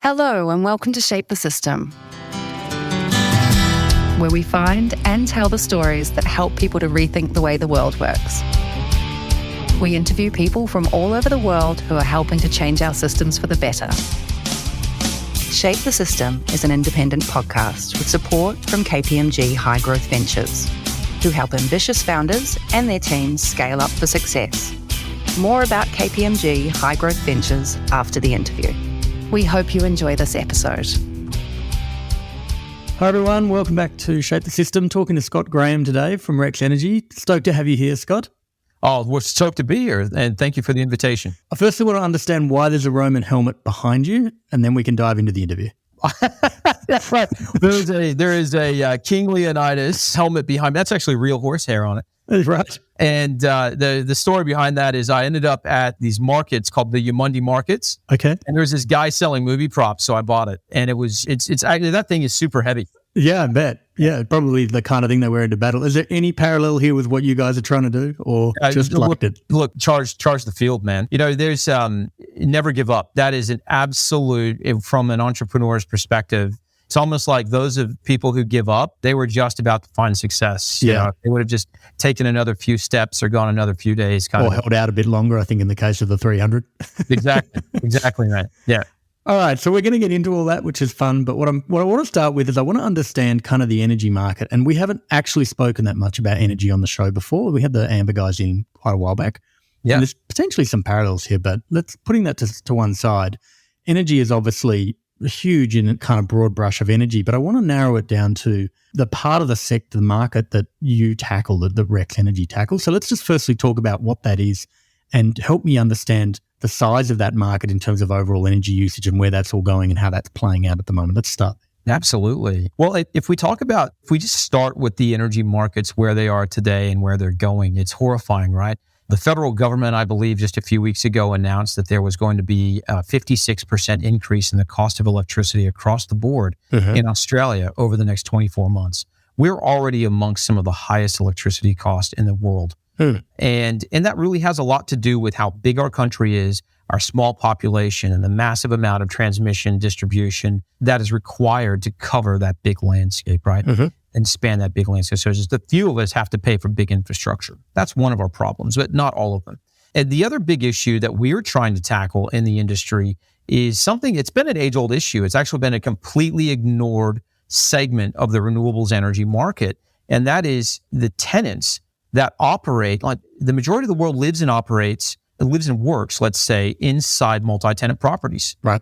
Hello and welcome to Shape the System, where we find and tell the stories that help people to rethink the way the world works. We interview people from all over the world who are helping to change our systems for the better. Shape the System is an independent podcast with support from KPMG High Growth Ventures, who help ambitious founders and their teams scale up for success. More about KPMG High Growth Ventures after the interview. We hope you enjoy this episode. Hi everyone, welcome back to Shape the System. Talking to Scott Graham today from Rex Energy. Stoked to have you here, Scott. Oh, we're stoked to be here, and thank you for the invitation. I firstly want to understand why there's a Roman helmet behind you, and then we can dive into the interview. That's right. There is a King Leonidas helmet behind me. That's actually real horsehair on it. That's right. And the story behind that is I ended up at these markets called the Yamundi markets. Okay. And there was this guy selling movie props, so I bought it. And it's actually, that thing is super heavy. Yeah, I bet. Yeah, probably the kind of thing they wear into battle. Is there any parallel here with what you guys are trying to do, or just look, charge the field, man. You know, there's never give up. That is an absolute, from an entrepreneur's perspective. It's almost like those of people who give up, they were just about to find success. Yeah. You know, they would have just taken another few steps or gone another few days. Or held out a bit longer, I think, in the case of the 300. Exactly right. Yeah. All right, so we're going to get into all that, which is fun. But what I want to start with is I want to understand kind of the energy market. And we haven't actually spoken that much about energy on the show before. We had the Amber guys in quite a while back. Yeah. And there's potentially some parallels here, but putting that to one side. Energy is obviously huge in kind of broad brush of energy, but I want to narrow it down to the part of the sector, the market that you tackle, that Rex Energy tackles. So let's just firstly talk about what that is and help me understand the size of that market in terms of overall energy usage and where that's all going and how that's playing out at the moment. Let's start. Absolutely. Well, if we just start with the energy markets where they are today and where they're going, it's horrifying, right? The federal government, I believe, just a few weeks ago announced that there was going to be a 56% increase in the cost of electricity across the board in Australia over the next 24 months. We're already amongst some of the highest electricity costs in the world. And that really has a lot to do with how big our country is, our small population, and the massive amount of transmission distribution that is required to cover that big landscape, right? And span that big landscape. So just a few of us have to pay for big infrastructure. That's one of our problems, but not all of them. And the other big issue that we're trying to tackle in the industry is something, it's been an age-old issue. It's actually been a completely ignored segment of the renewables energy market, and that is the tenants that operate, like the majority of the world lives and works, let's say, inside multi-tenant properties. Right.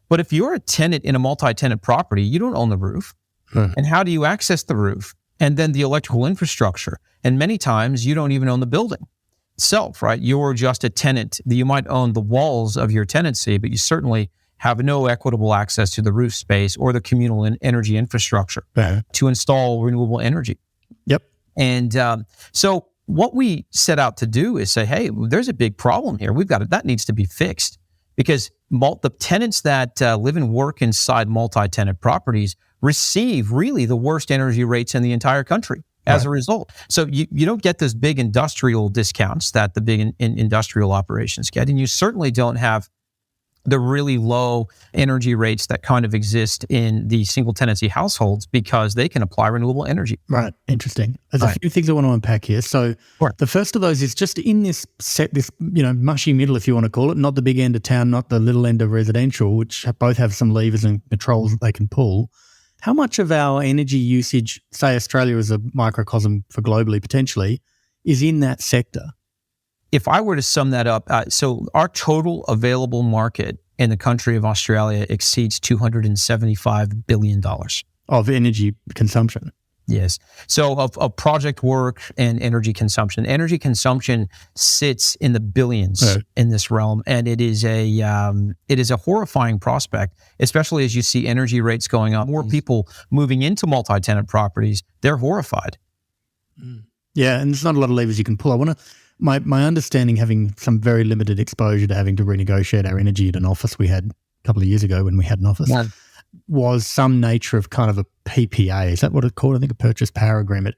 But if you're a tenant in a multi-tenant property, you don't own the roof. And how do you access the roof? And then the electrical infrastructure. And many times you don't even own the building itself, right? You're just a tenant. You might own the walls of your tenancy, but you certainly have no equitable access to the roof space or the communal energy infrastructure to install renewable energy. Yep. And so what we set out to do is say, hey, there's a big problem here. That needs to be fixed, because the tenants that live and work inside multi-tenant properties receive really the worst energy rates in the entire country as a result. So you don't get those big industrial discounts that the big industrial operations get, and you certainly don't have the really low energy rates that kind of exist in the single tenancy households because they can apply renewable energy. Right. Interesting. There's a few things I want to unpack here. So the first of those is just in this mushy middle, if you want to call it, not the big end of town, not the little end of residential, which both have some levers and controls that they can pull. How much of our energy usage, say Australia is a microcosm for globally potentially, is in that sector? If I were to sum that up, so our total available market in the country of Australia exceeds $275 billion. Of energy consumption? Yes. So of project work and energy consumption. Energy consumption sits in the billions in this realm, and it is a horrifying prospect, especially as you see energy rates going up. More people moving into multi-tenant properties, they're horrified. Yeah, and there's not a lot of levers you can pull. My understanding, having some very limited exposure to having to renegotiate our energy at an office we had a couple of years ago when we had an office, was some nature of kind of a PPA. Is that what it's called? I think a purchase power agreement.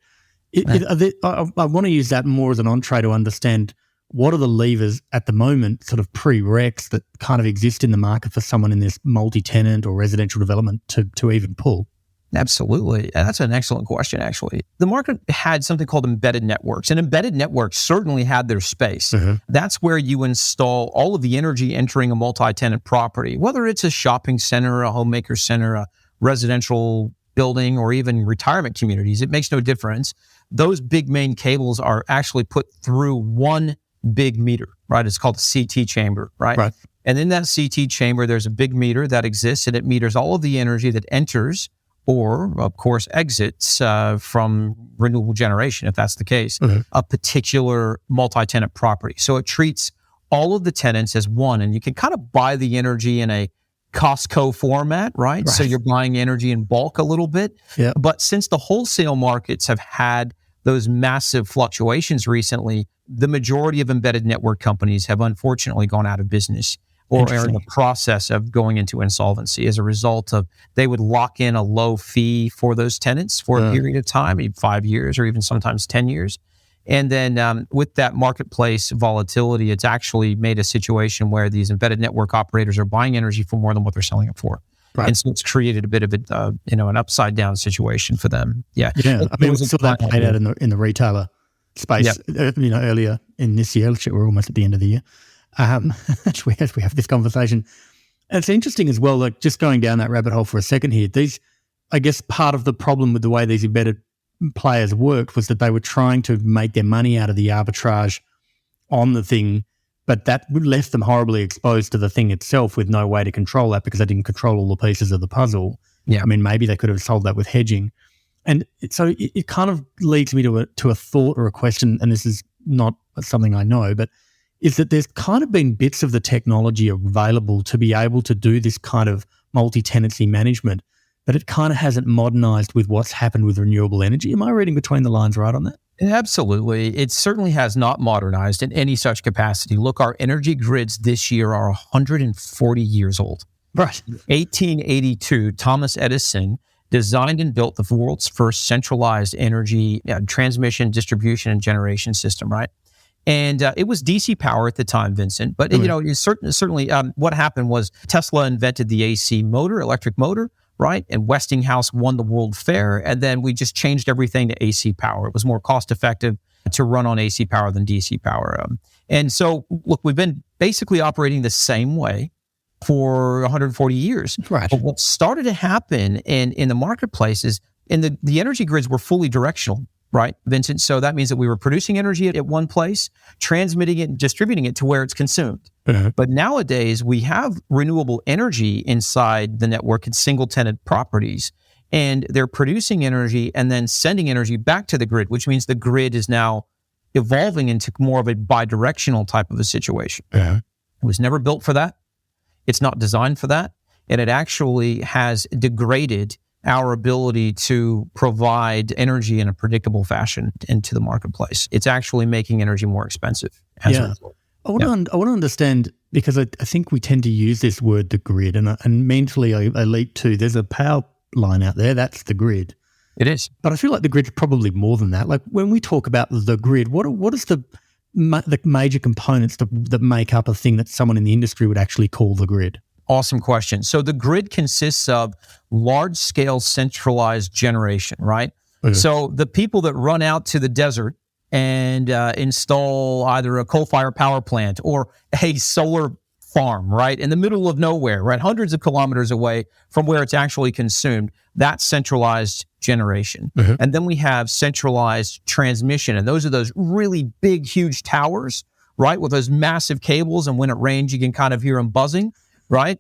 I want to use that more as an entree to understand what are the levers at the moment, sort of pre-recs, that kind of exist in the market for someone in this multi-tenant or residential development to even pull? Absolutely. And that's an excellent question, actually. The market had something called embedded networks, and embedded networks certainly had their space. That's where you install all of the energy entering a multi-tenant property, whether it's a shopping center, a homemaker center, a residential building, or even retirement communities. It makes no difference. Those big main cables are actually put through one big meter, right? It's called a CT chamber, right? And in that CT chamber, there's a big meter that exists, and it meters all of the energy that enters or, of course, exits from renewable generation, if that's the case, a particular multi-tenant property. So it treats all of the tenants as one, and you can kind of buy the energy in a Costco format, right? So you're buying energy in bulk a little bit. But since the wholesale markets have had those massive fluctuations recently, the majority of embedded network companies have unfortunately gone out of business or are in the process of going into insolvency as a result of they would lock in a low fee for those tenants for a period of time, 5 years or even sometimes 10 years. And then with that marketplace volatility, it's actually made a situation where these embedded network operators are buying energy for more than what they're selling it for. And so it's created a bit of an upside down situation for them. I mean, we saw that played out in the retailer space, earlier in this year. We're almost at the end of the year. As we have this conversation. And it's interesting as well, like just going down that rabbit hole for a second here, I guess part of the problem with the way these embedded players worked was that they were trying to make their money out of the arbitrage on the thing, but that left them horribly exposed to the thing itself with no way to control that because they didn't control all the pieces of the puzzle. I mean, maybe they could have solved that with hedging. And so it kind of leads me to a thought or a question, and this is not something I know, but is that there's kind of been bits of the technology available to be able to do this kind of multi-tenancy management, but it kind of hasn't modernized with what's happened with renewable energy. Am I reading between the lines right on that? Absolutely. It certainly has not modernized in any such capacity. Look, our energy grids this year are 140 years old. Right. In 1882, Thomas Edison designed and built the world's first centralized energy transmission, distribution, and generation system, right? And it was DC power at the time, Vincent. But, certainly what happened was Tesla invented the AC motor, electric motor, right? And Westinghouse won the World Fair. And then we just changed everything to AC power. It was more cost effective to run on AC power than DC power. And so, look, we've been basically operating the same way for 140 years. Right. But what started to happen in the marketplace is the energy grids were fully directional. Right, Vincent? So that means that we were producing energy at one place, transmitting it and distributing it to where it's consumed. But nowadays, we have renewable energy inside the network in single-tenant properties, and they're producing energy and then sending energy back to the grid, which means the grid is now evolving into more of a bidirectional type of a situation. It was never built for that. It's not designed for that. And it actually has degraded our ability to provide energy in a predictable fashion into the marketplace. It's actually making energy more expensive as a result. I want to understand, because I think we tend to use this word, the grid, and mentally I leap to, there's a power line out there, that's the grid. It is. But I feel like the grid's probably more than that. Like when we talk about the grid, what is the major components that make up a thing that someone in the industry would actually call the grid? Awesome question. So the grid consists of large-scale centralized generation, right? So the people that run out to the desert and install either a coal-fired power plant or a solar farm, right, in the middle of nowhere, right, hundreds of kilometers away from where it's actually consumed, that's centralized generation. And then we have centralized transmission, and those are those really big, huge towers, right, with those massive cables, and when it rains, you can kind of hear them buzzing. Right?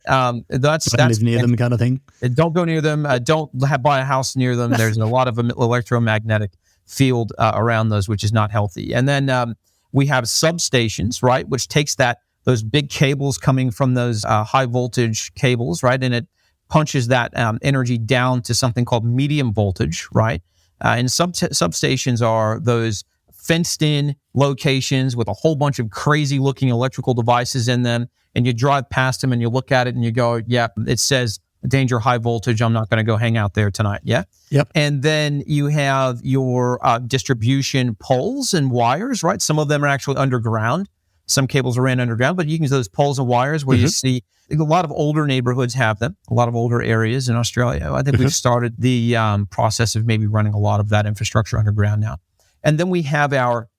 That's live near them kind of thing. Don't go near them. Don't buy a house near them. There's a lot of electromagnetic field around those, which is not healthy. And then we have substations, right, which takes those big cables coming from those high voltage cables, right, and it punches that energy down to something called medium voltage, right? And substations are those fenced-in locations with a whole bunch of crazy-looking electrical devices in them, and you drive past them and you look at it and you go, yeah, it says danger high voltage. I'm not going to go hang out there tonight. Yeah. Yep. And then you have your distribution poles and wires, right? Some of them are actually underground. Some cables are ran underground, but you can use those poles and wires where you see a lot of older neighborhoods have them, a lot of older areas in Australia. I think we've started the process of maybe running a lot of that infrastructure underground now. And then we have our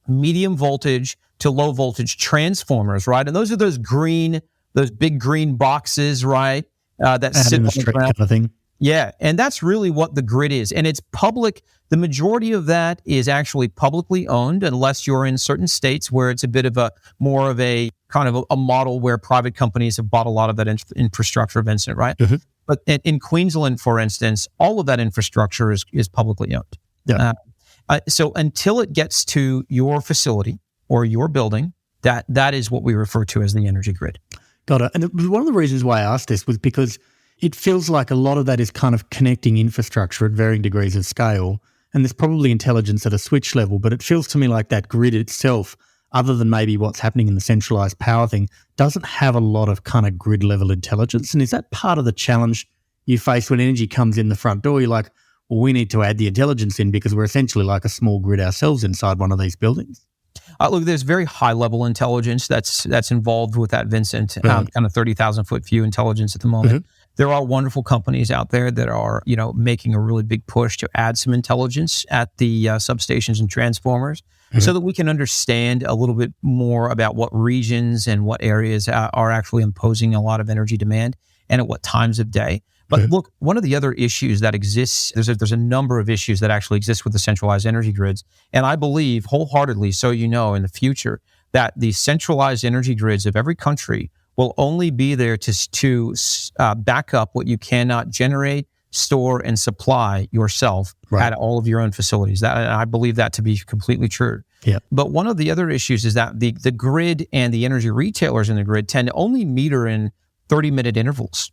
medium voltage to low voltage transformers, right? And those are those big green boxes, right? That sit on the ground. Kind of thing. Yeah. And that's really what the grid is. And it's public. The majority of that is actually publicly owned, unless you're in certain states where it's a bit of more of a kind of a model where private companies have bought a lot of that infrastructure, Vincent, right? But in Queensland, for instance, all of that infrastructure is publicly owned. Yeah. So until it gets to your facility or your building, that is what we refer to as the energy grid. Got it. And one of the reasons why I asked this was because it feels like a lot of that is kind of connecting infrastructure at varying degrees of scale. And there's probably intelligence at a switch level, but it feels to me like that grid itself, other than maybe what's happening in the centralized power thing, doesn't have a lot of kind of grid level intelligence. And is that part of the challenge you face when energy comes in the front door? You're like, well, we need to add the intelligence in because we're essentially like a small grid ourselves inside one of these buildings. Look, there's very high level intelligence that's involved with that, Vincent, kind of 30,000 foot view intelligence at the moment. There are wonderful companies out there that are, making a really big push to add some intelligence at the substations and transformers so that we can understand a little bit more about what regions and what areas are actually imposing a lot of energy demand and at what times of day. But look, one of the other issues that exists, there's a number of issues that actually exist with the centralized energy grids. And I believe wholeheartedly, so in the future, that the centralized energy grids of every country will only be there to back up what you cannot generate, store, and supply yourself at all of your own facilities. I believe that to be completely true. Yeah. But one of the other issues is that the grid and the energy retailers in the grid tend to only meter in 30-minute intervals,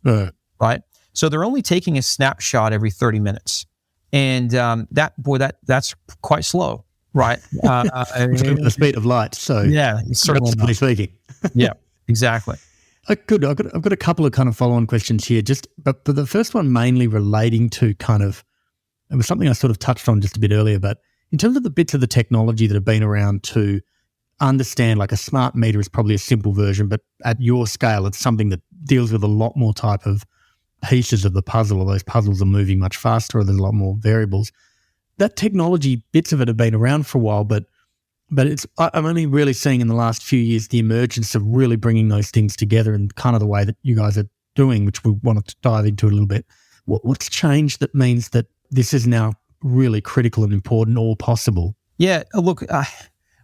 right? So they're only taking a snapshot every 30 minutes. And that's quite slow, right? The speed of light. So yeah, certainly speaking. Yeah, exactly. Good. I've got a couple of kind of follow-on questions here. But the first one mainly relating to it was something I sort of touched on just a bit earlier, but in terms of the bits of the technology that have been around to understand, like a smart meter is probably a simple version, but at your scale, it's something that deals with a lot more type of pieces of the puzzle, or those puzzles are moving much faster, or there's a lot more variables. That technology, bits of it have been around for a while, but I'm only really seeing in the last few years the emergence of really bringing those things together in kind of the way that you guys are doing, which we wanted to dive into a little bit. What's changed that means that this is now really critical and important or possible? Yeah, look,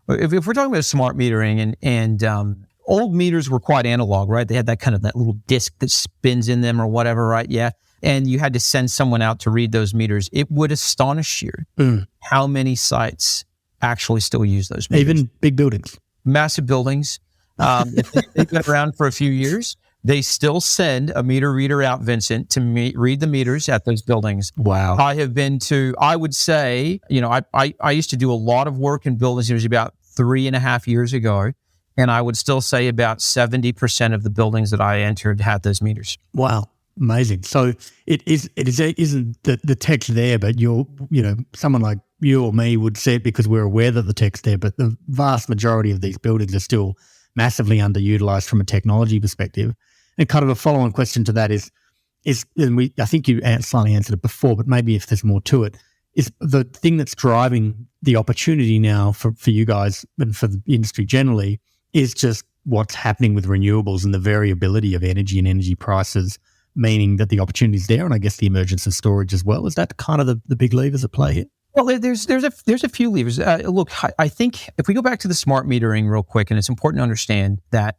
if we're talking about smart metering and old meters were quite analog, right? They had that little disc that spins in them or whatever, right? Yeah. And you had to send someone out to read those meters. It would astonish you how many sites actually still use those meters. Even big buildings. Massive buildings. If they've been around for a few years, they still send a meter reader out, Vincent, to read the meters at those buildings. Wow. I would say, I used to do a lot of work in buildings. It was about 3.5 years ago. And I would still say about 70% of the buildings that I entered had those meters. Wow. Amazing. So it isn't the text there, but someone like you or me would see it because we're aware that the text's there, but the vast majority of these buildings are still massively underutilized from a technology perspective. And kind of a follow-on question to that is I think you slightly answered it before, but maybe if there's more to it, is the thing that's driving the opportunity now for you guys and for the industry generally is just what's happening with renewables and the variability of energy and energy prices, meaning that the opportunity is there, and I guess the emergence of storage as well. Is that kind of the big levers at play here? Well, there's a few levers. Look, I think if we go back to the smart metering real quick, and it's important to understand that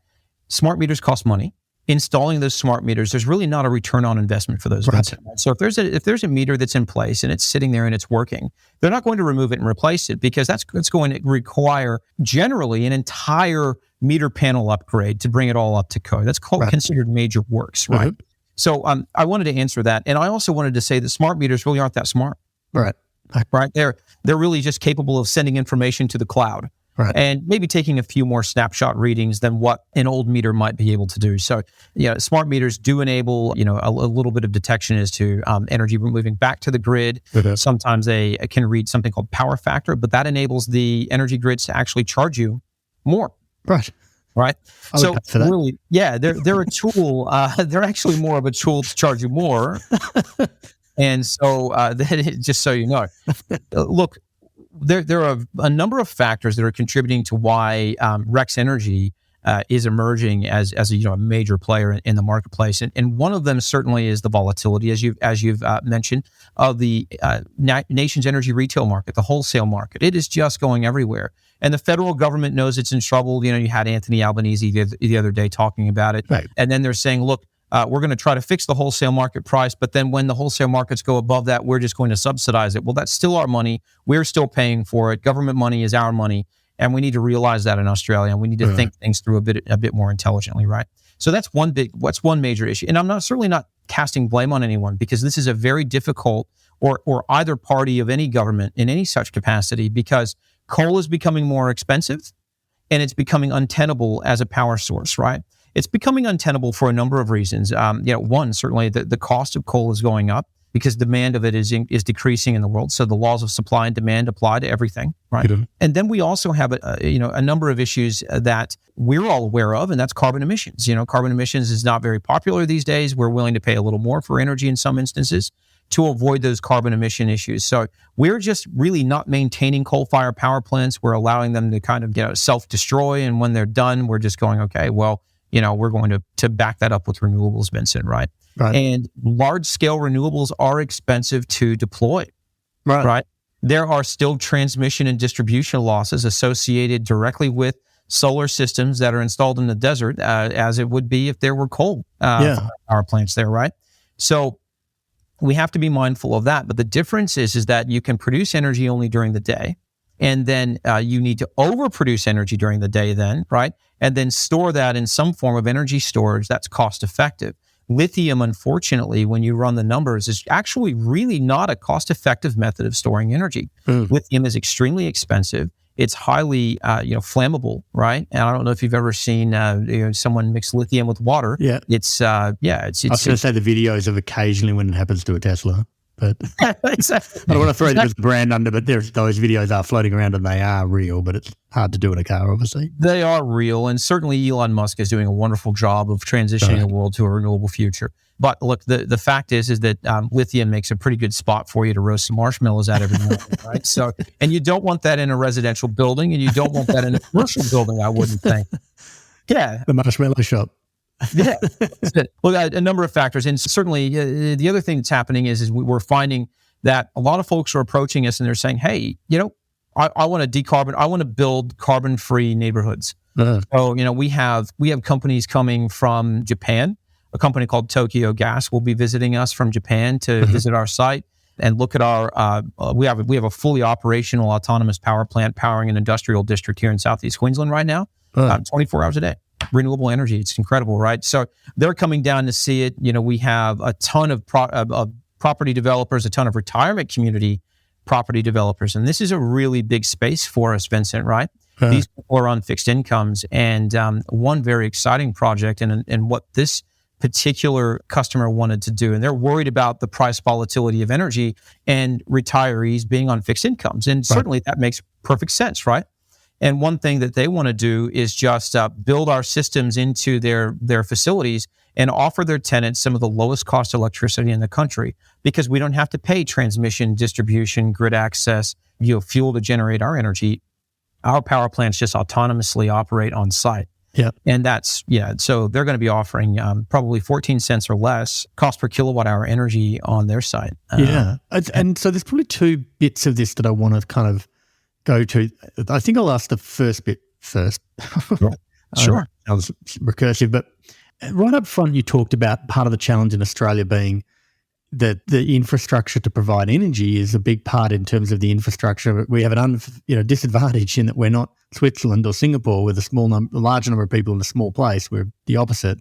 smart meters cost money. Installing those smart meters, there's really not a return on investment for those. Right. So if there's a meter that's in place and it's sitting there and it's working, they're not going to remove it and replace it because that's going to require generally an entire meter panel upgrade to bring it all up to code. That's considered major works, right? Mm-hmm. So I wanted to answer that, and I also wanted to say that smart meters really aren't that smart, right? They're really just capable of sending information to the cloud. Right. And maybe taking a few more snapshot readings than what an old meter might be able to do. So, smart meters do enable, a little bit of detection as to energy moving back to the grid. Mm-hmm. Sometimes they can read something called power factor, but that enables the energy grids to actually charge you more. Right. Right. I would So pay for that. really, yeah, they're a tool. They're actually more of a tool to charge you more. And so, just so you know, look, there are a number of factors that are contributing to why Rex Energy is emerging as a major player in the marketplace, and one of them certainly is the volatility, as you've mentioned, of the nation's energy retail market, the wholesale market. It is just going everywhere, and the federal government knows it's in trouble. You had Anthony Albanese the other day talking about it, Right. And then they're saying, look, we're going to try to fix the wholesale market price, but then when the wholesale markets go above that, we're just going to subsidize it. Well, that's still our money. We're still paying for it. Government money is our money. And we need to realize that in Australia, and we need to think things through a bit more intelligently, right? So that's one major issue. And I'm certainly not casting blame on anyone, because this is a very difficult, or either party of any government in any such capacity, because coal is becoming more expensive and it's becoming untenable as a power source, right? It's becoming untenable for a number of reasons. One, certainly the cost of coal is going up because demand of it is decreasing in the world. So the laws of supply and demand apply to everything, right? And then we also have a number of issues that we're all aware of, and that's carbon emissions. Carbon emissions is not very popular these days. We're willing to pay a little more for energy in some instances to avoid those carbon emission issues. So we're just really not maintaining coal-fired power plants. We're allowing them to kind of self-destroy, and when they're done, we're just going, okay, well, we're going to back that up with renewables, Vincent, right? And large-scale renewables are expensive to deploy, right? There are still transmission and distribution losses associated directly with solar systems that are installed in the desert, as it would be if there were coal power plants there, right? So we have to be mindful of that. But the difference is that you can produce energy only during the day, and then you need to overproduce energy during the day then, right? And then store that in some form of energy storage that's cost effective. Lithium, unfortunately, when you run the numbers, is actually really not a cost-effective method of storing energy. Lithium is extremely expensive. It's highly, flammable, right? And I don't know if you've ever seen someone mix lithium with water. Yeah, it's I was going to say the videos of occasionally when it happens to a Tesla. But exactly. I don't want to throw this brand under, but those videos are floating around and they are real, but it's hard to do in a car, obviously. They are real, and certainly Elon Musk is doing a wonderful job of transitioning the world to a renewable future. But look, the fact is that lithium makes a pretty good spot for you to roast some marshmallows at every morning, right? So, and you don't want that in a residential building, and you don't want that in a commercial building, I wouldn't think. Yeah. The marshmallow shop. Yeah. Well, a number of factors. And certainly the other thing that's happening is we're finding that a lot of folks are approaching us and they're saying, hey, I want to decarbon. I want to build carbon-free neighborhoods. So, we have companies coming from Japan. A company called Tokyo Gas will be visiting us from Japan to visit our site and look at our, we have a fully operational autonomous power plant powering an industrial district here in Southeast Queensland right now, 24 hours a day. Renewable energy. It's incredible, right? So they're coming down to see it. We have a ton of property developers, a ton of retirement community property developers. And this is a really big space for us, Vincent, right? These people are on fixed incomes. And one very exciting project and what this particular customer wanted to do, and they're worried about the price volatility of energy and retirees being on fixed incomes. And certainly that makes perfect sense, right? And one thing that they want to do is just build our systems into their facilities and offer their tenants some of the lowest cost electricity in the country, because we don't have to pay transmission, distribution, grid access, fuel to generate our energy. Our power plants just autonomously operate on site. Yeah. And so they're going to be offering probably 14 cents or less cost per kilowatt hour energy on their site. And so there's probably two bits of this that I want to kind of go to. I think I'll ask the first bit first. Sure. That was recursive, but right up front, you talked about part of the challenge in Australia being that the infrastructure to provide energy is a big part in terms of the infrastructure. We have an disadvantage in that we're not Switzerland or Singapore with a large number of people in a small place. We're the opposite.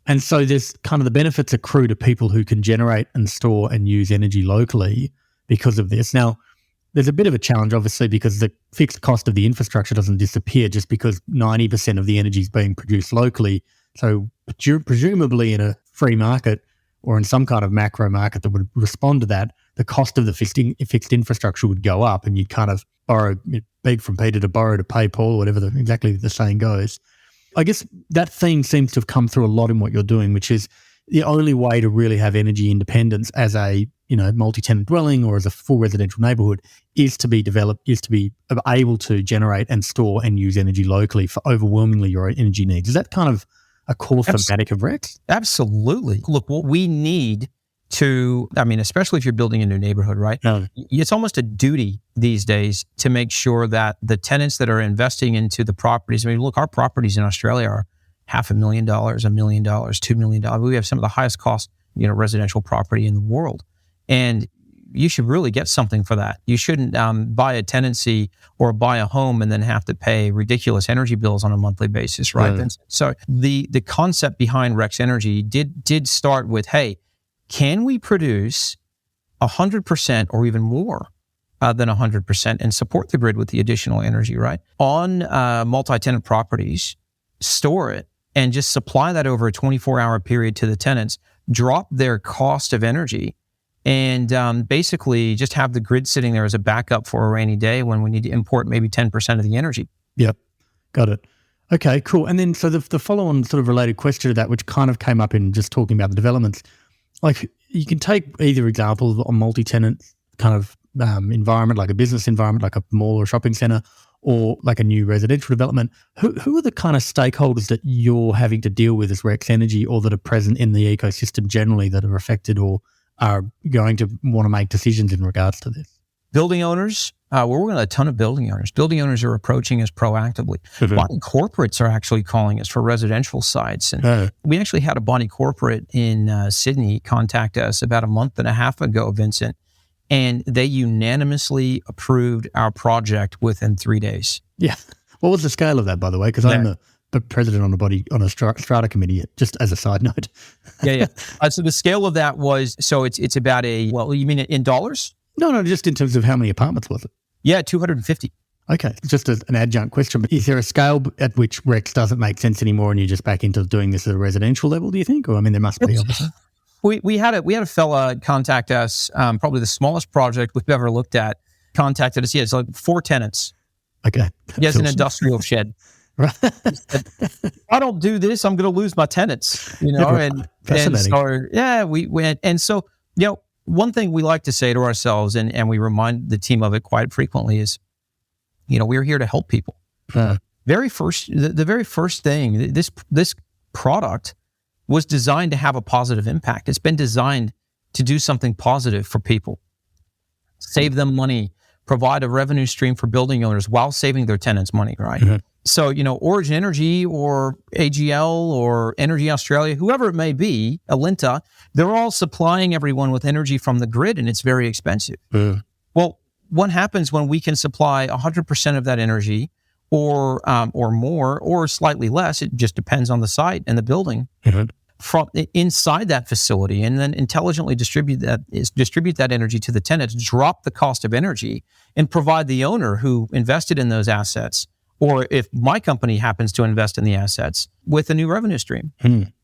And so there's kind of the benefits accrue to people who can generate and store and use energy locally because of this. Now, there's a bit of a challenge, obviously, because the fixed cost of the infrastructure doesn't disappear just because 90% of the energy is being produced locally. So presumably in a free market or in some kind of macro market that would respond to that, the cost of the fixed infrastructure would go up, and you'd kind of beg from Peter to borrow to pay Paul, or whatever exactly the saying goes. I guess that theme seems to have come through a lot in what you're doing, which is the only way to really have energy independence as a multi-tenant dwelling or as a full residential neighborhood is to be able to generate and store and use energy locally for overwhelmingly your energy needs. Is that kind of a core thematic of Rex? Absolutely. Look, what we need to, especially if you're building a new neighborhood, right? No. It's almost a duty these days to make sure that the tenants that are investing into the properties, look, our properties in Australia are $500,000, $1 million, $2 million. We have some of the highest cost, residential property in the world. And you should really get something for that. You shouldn't buy a tenancy or buy a home and then have to pay ridiculous energy bills on a monthly basis, right? Right. So the concept behind Rex Energy did start with, hey, can we produce 100% or even more than 100% and support the grid with the additional energy, right? On multi-tenant properties, store it and just supply that over a 24-hour period to the tenants, drop their cost of energy, and basically just have the grid sitting there as a backup for a rainy day when we need to import maybe 10% of the energy. Yep, got it. Okay, cool. And then so the follow-on sort of related question to that, which kind of came up in just talking about the developments, like you can take either example of a multi-tenant kind of environment, like a business environment, like a mall or a shopping centre, or like a new residential development. Who are the kind of stakeholders that you're having to deal with as Rex Energy, or that are present in the ecosystem generally that are affected or are going to want to make decisions in regards to this? Building owners, we're working with a ton of building owners. Building owners are approaching us proactively. Body corporates are actually calling us for residential sites. And we actually had a body corporate in Sydney contact us about a month and a half ago, Vincent, and they unanimously approved our project within 3 days. Yeah. What was the scale of that, by the way? Because I'm the president on a strata committee, just as a side note. Yeah. So the scale of that was, it's about you mean in dollars? No, just in terms of how many apartments was it? Yeah, 250. Okay, just as an adjunct question, but is there a scale at which Rex doesn't make sense anymore and you're just back into doing this at a residential level, do you think? Or, there must be, obviously. We had a fella contact us, probably the smallest project we've ever looked at, contacted us. He has like 4 tenants. Okay. He has an industrial shed. Right. I don't do this, I'm going to lose my tenants, and so, we went. And so, one thing we like to say to ourselves, and we remind the team of it quite frequently, is, we're here to help people. The very first thing, this product was designed to have a positive impact. It's been designed to do something positive for people, save them money, provide a revenue stream for building owners while saving their tenants money, right? Mm-hmm. So, Origin Energy or AGL or Energy Australia, whoever it may be, Alinta, they're all supplying everyone with energy from the grid, and it's very expensive. Well, what happens when we can supply 100% of that energy or more or slightly less? It just depends on the site and the building. Mm-hmm. From inside that facility, and then intelligently distribute that energy to the tenants, drop the cost of energy, and provide the owner who invested in those assets, or if my company happens to invest in the assets, with a new revenue stream.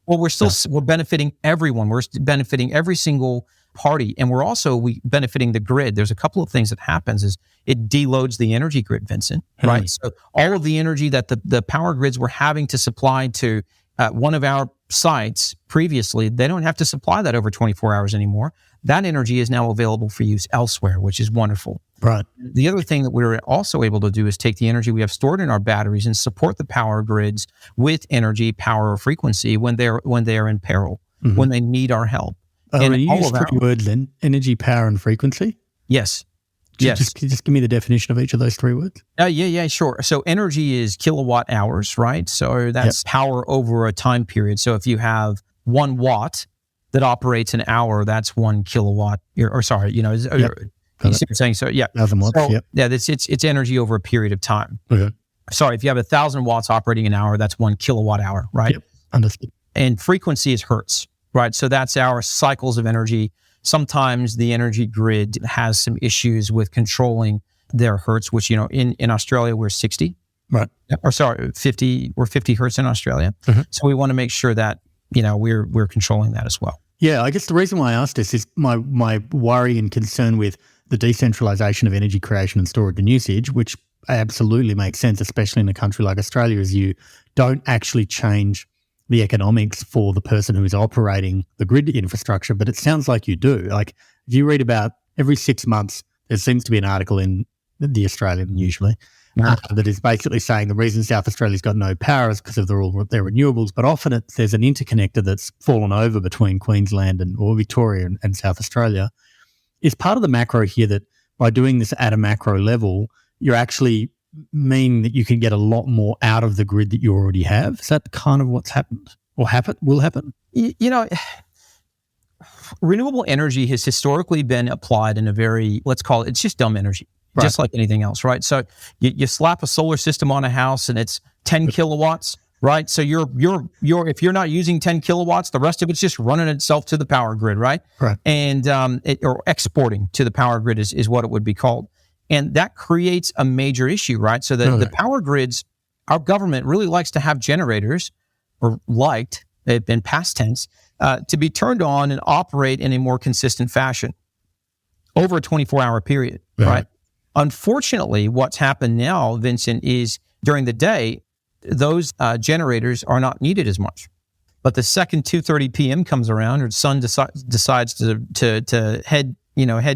Well, we're benefiting everyone. We're benefiting every single party, and we're also benefiting the grid. There's a couple of things that happens is it deloads the energy grid, Vincent, right? So all of the energy that the power grids were having to supply to one of our sites previously, they don't have to supply that over 24 hours anymore. That energy is now available for use elsewhere, which is wonderful. Right. The other thing that we're also able to do is take the energy we have stored in our batteries and support the power grids with energy, power, or frequency when they're in peril, when they need our help. And you use 3 words then: energy, power, and frequency? Yes. Just give me the definition of each of those 3 words. Yeah, sure. So energy is kilowatt hours, right? So that's power over a time period. So if you have 1 watt that operates an hour, that's 1 kilowatt. You see what I'm saying? So 1,000 watts. It's energy over a period of time. Okay. Sorry, if you have 1,000 watts operating an hour, that's 1 kilowatt hour, right? Yep. Understood. And frequency is hertz, right? So that's our cycles of energy. Sometimes the energy grid has some issues with controlling their hertz, which, in Australia, we're 60. Right. Or sorry, 50. We're 50 hertz in Australia. Mm-hmm. So we want to make sure that, we're controlling that as well. Yeah, I guess the reason why I asked this is my worry and concern with the decentralization of energy creation and storage and usage, which absolutely makes sense, especially in a country like Australia, is you don't actually change the economics for the person who is operating the grid infrastructure, but it sounds like you do. Like if you read about every 6 months, there seems to be an article in the Australian usually that is basically saying the reason South Australia's got no power is because of their renewables, but often there's an interconnector that's fallen over between Queensland or Victoria and South Australia. Is part of the macro here that by doing this at a macro level, you're actually mean that you can get a lot more out of the grid that you already have? Is that kind of what's happened or will happen? Renewable energy has historically been applied in a very, let's call it's just dumb energy, right, just like anything else, right? So you slap a solar system on a house and it's 10 kilowatts, right? So if you're not using 10 kilowatts, the rest of it's just running itself to the power grid, right? Right. And or exporting to the power grid is what it would be called. And that creates a major issue, right? So the power grids, our government really likes to have generators, or liked, in past tense, to be turned on and operate in a more consistent fashion over a 24-hour period, right? Unfortunately, what's happened now, Vincent, is during the day, those generators are not needed as much. But the second 2:30 p.m. comes around, or the sun decides to head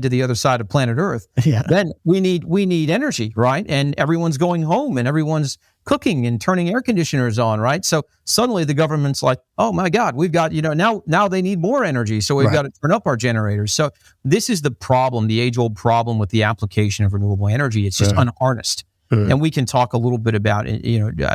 to the other side of planet Earth, then we need energy, right? And everyone's going home and everyone's cooking and turning air conditioners on, right? So suddenly the government's like, oh my God, we've got, now they need more energy. So we've got to turn up our generators. So this is the problem, the age-old problem with the application of renewable energy. It's just unharnessed. And we can talk a little bit about it,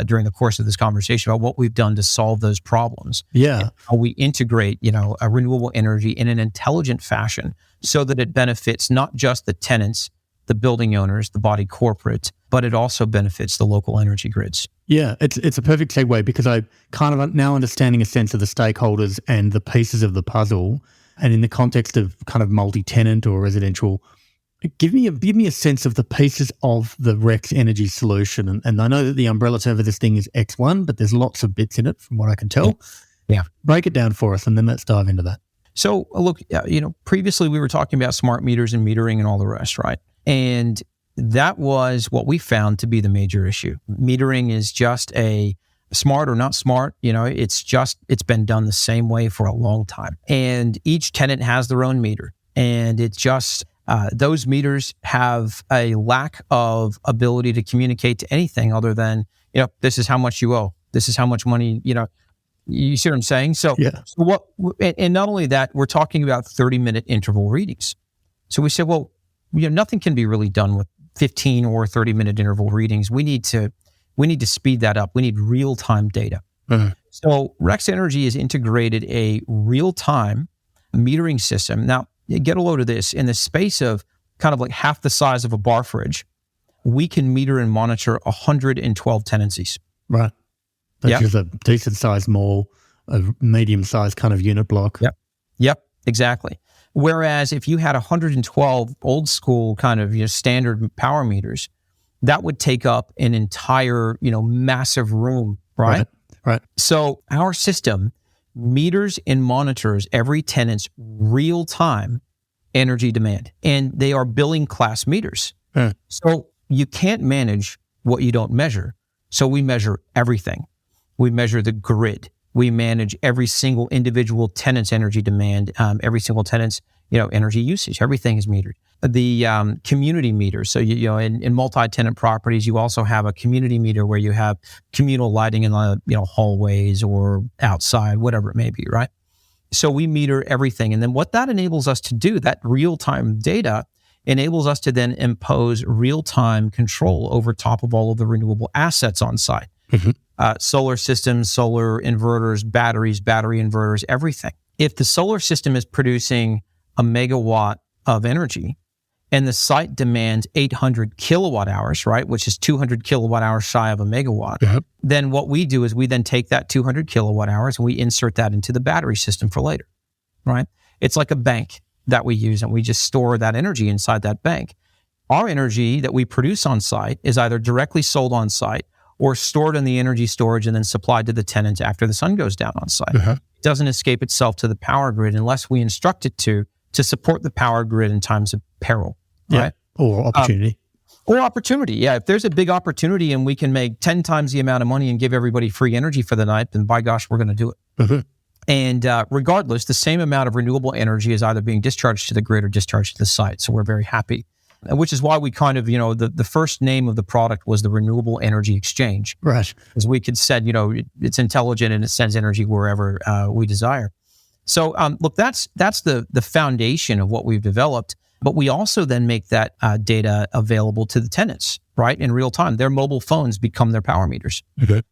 during the course of this conversation about what we've done to solve those problems. Yeah. How we integrate, a renewable energy in an intelligent fashion so that it benefits not just the tenants, the building owners, the body corporate, but it also benefits the local energy grids. Yeah, it's a perfect segue because I kind of now understanding a sense of the stakeholders and the pieces of the puzzle, and in the context of kind of multi-tenant or residential. Give me a sense of the pieces of the Rex energy solution. And I know that the umbrella term for this thing is X1, but there's lots of bits in it from what I can tell. Yeah. Break it down for us and then let's dive into that. So look, previously we were talking about smart meters and metering and all the rest, right? And that was what we found to be the major issue. Metering is just a smart or not smart, it's been done the same way for a long time. And each tenant has their own meter. And it just... those meters have a lack of ability to communicate to anything other than, this is how much you owe. This is how much money, you see what I'm saying? So and not only that, we're talking about 30-minute interval readings. So we said, well, nothing can be really done with 15 or 30-minute interval readings. We need to speed that up. We need real-time data. Mm-hmm. So Rex Energy has integrated a real-time metering system. Now, get a load of this. In the space of kind of like half the size of a bar fridge, we can meter and monitor 112 tenancies. Right. That's just a decent-sized mall, a medium-sized kind of unit block. Yep, exactly. Whereas if you had 112 old-school kind of standard power meters, that would take up an entire massive room, right? Right. So our system meters and monitors every tenant's real-time energy demand, and they are billing class meters. So you can't manage what you don't measure. So we measure everything. We measure the grid. We manage every single individual tenant's energy demand, every single tenant's energy usage. Everything is metered. The community meter. So in multi-tenant properties, you also have a community meter where you have communal lighting in the hallways or outside, whatever it may be, right? So we meter everything, and then what that enables us to do, that real-time data, enables us to then impose real-time control over top of all of the renewable assets on site. Mm-hmm. Solar systems, solar inverters, batteries, battery inverters, everything. If the solar system is producing a megawatt of energy, and the site demands 800 kilowatt hours, right, which is 200 kilowatt hours shy of a megawatt, then what we do is we then take that 200 kilowatt hours and we insert that into the battery system for later, right? It's like a bank that we use, and we just store that energy inside that bank. Our energy that we produce on site is either directly sold on site or stored in the energy storage and then supplied to the tenant after the sun goes down on site. doesn't escape itself to the power grid unless we instruct it to support the power grid in times of peril, right? Or opportunity. Or opportunity, yeah. If there's a big opportunity and we can make 10 times the amount of money and give everybody free energy for the night, then by gosh, we're going to do it. Mm-hmm. And regardless, the same amount of renewable energy is either being discharged to the grid or discharged to the site. So we're very happy, which is why we kind of, the first name of the product was the Renewable Energy Exchange. Right. Because we could said, it's intelligent and it sends energy wherever we desire. So look, that's the foundation of what we've developed. But we also then make that data available to the tenants, right, in real time. Their mobile phones become their power meters. Okay.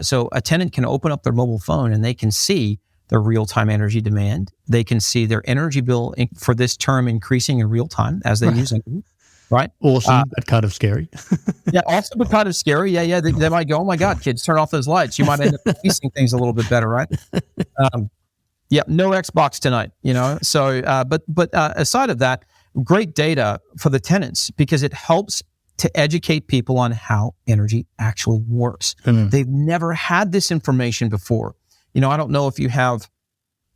So a tenant can open up their mobile phone and they can see their real-time energy demand. They can see their energy bill for this term increasing in real time as they use it, right? Awesome, but kind of scary. Yeah, also but kind of scary. Yeah. They might go, oh my God, kids, turn off those lights. You might end up piecing things a little bit better, right? Yeah, no Xbox tonight, So, but aside of that, great data for the tenants because it helps to educate people on how energy actually works. Mm-hmm. They've never had this information before. I don't know if you have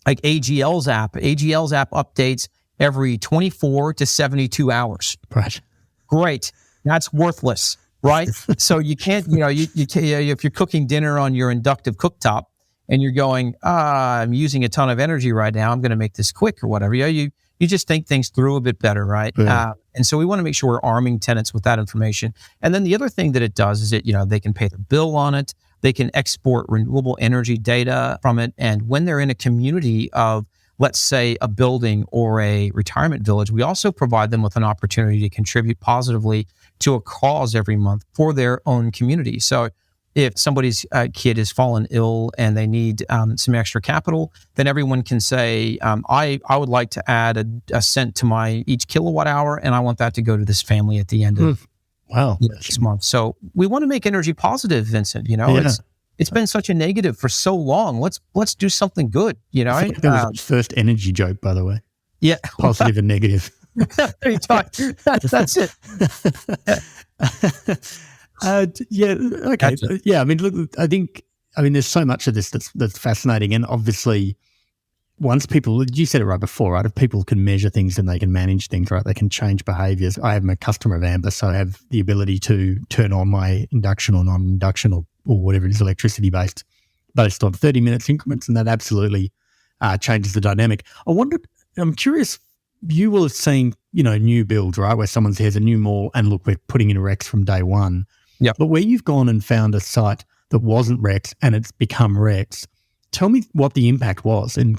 like AGL's app. AGL's app updates every 24 to 72 hours. Right. Great. That's worthless, right? So you can't, if you're cooking dinner on your inductive cooktop and you're going, I'm using a ton of energy right now, I'm going to make this quick or whatever. You just think things through a bit better, right? Yeah. And so we want to make sure we're arming tenants with that information. And then the other thing that it does is they can pay their bill on it. They can export renewable energy data from it. And when they're in a community of, let's say, a building or a retirement village, we also provide them with an opportunity to contribute positively to a cause every month for their own community. So if somebody's kid has fallen ill and they need some extra capital, then everyone can say, I would like to add a cent to my each kilowatt hour, and I want that to go to this family at the end of this month. So we want to make energy positive, Vincent. It's been such a negative for so long. Let's do something good. I think that was the first energy joke, by the way. Yeah, positive and negative. That's it. Yeah. Okay. Gotcha. Yeah. I mean, look. There's so much of this that's fascinating, and obviously, once people, you said it right before, right? If people can measure things and they can manage things, right? They can change behaviors. I am a customer of Amber, so I have the ability to turn on my induction or non-induction or whatever it is, electricity based on 30 minutes increments, and that absolutely changes the dynamic. I'm curious. You will have seen, new builds, right? Where someone says a new mall, and look, we're putting in Rex from day one. Yeah. But where you've gone and found a site that wasn't Rex and it's become Rex, tell me what the impact was in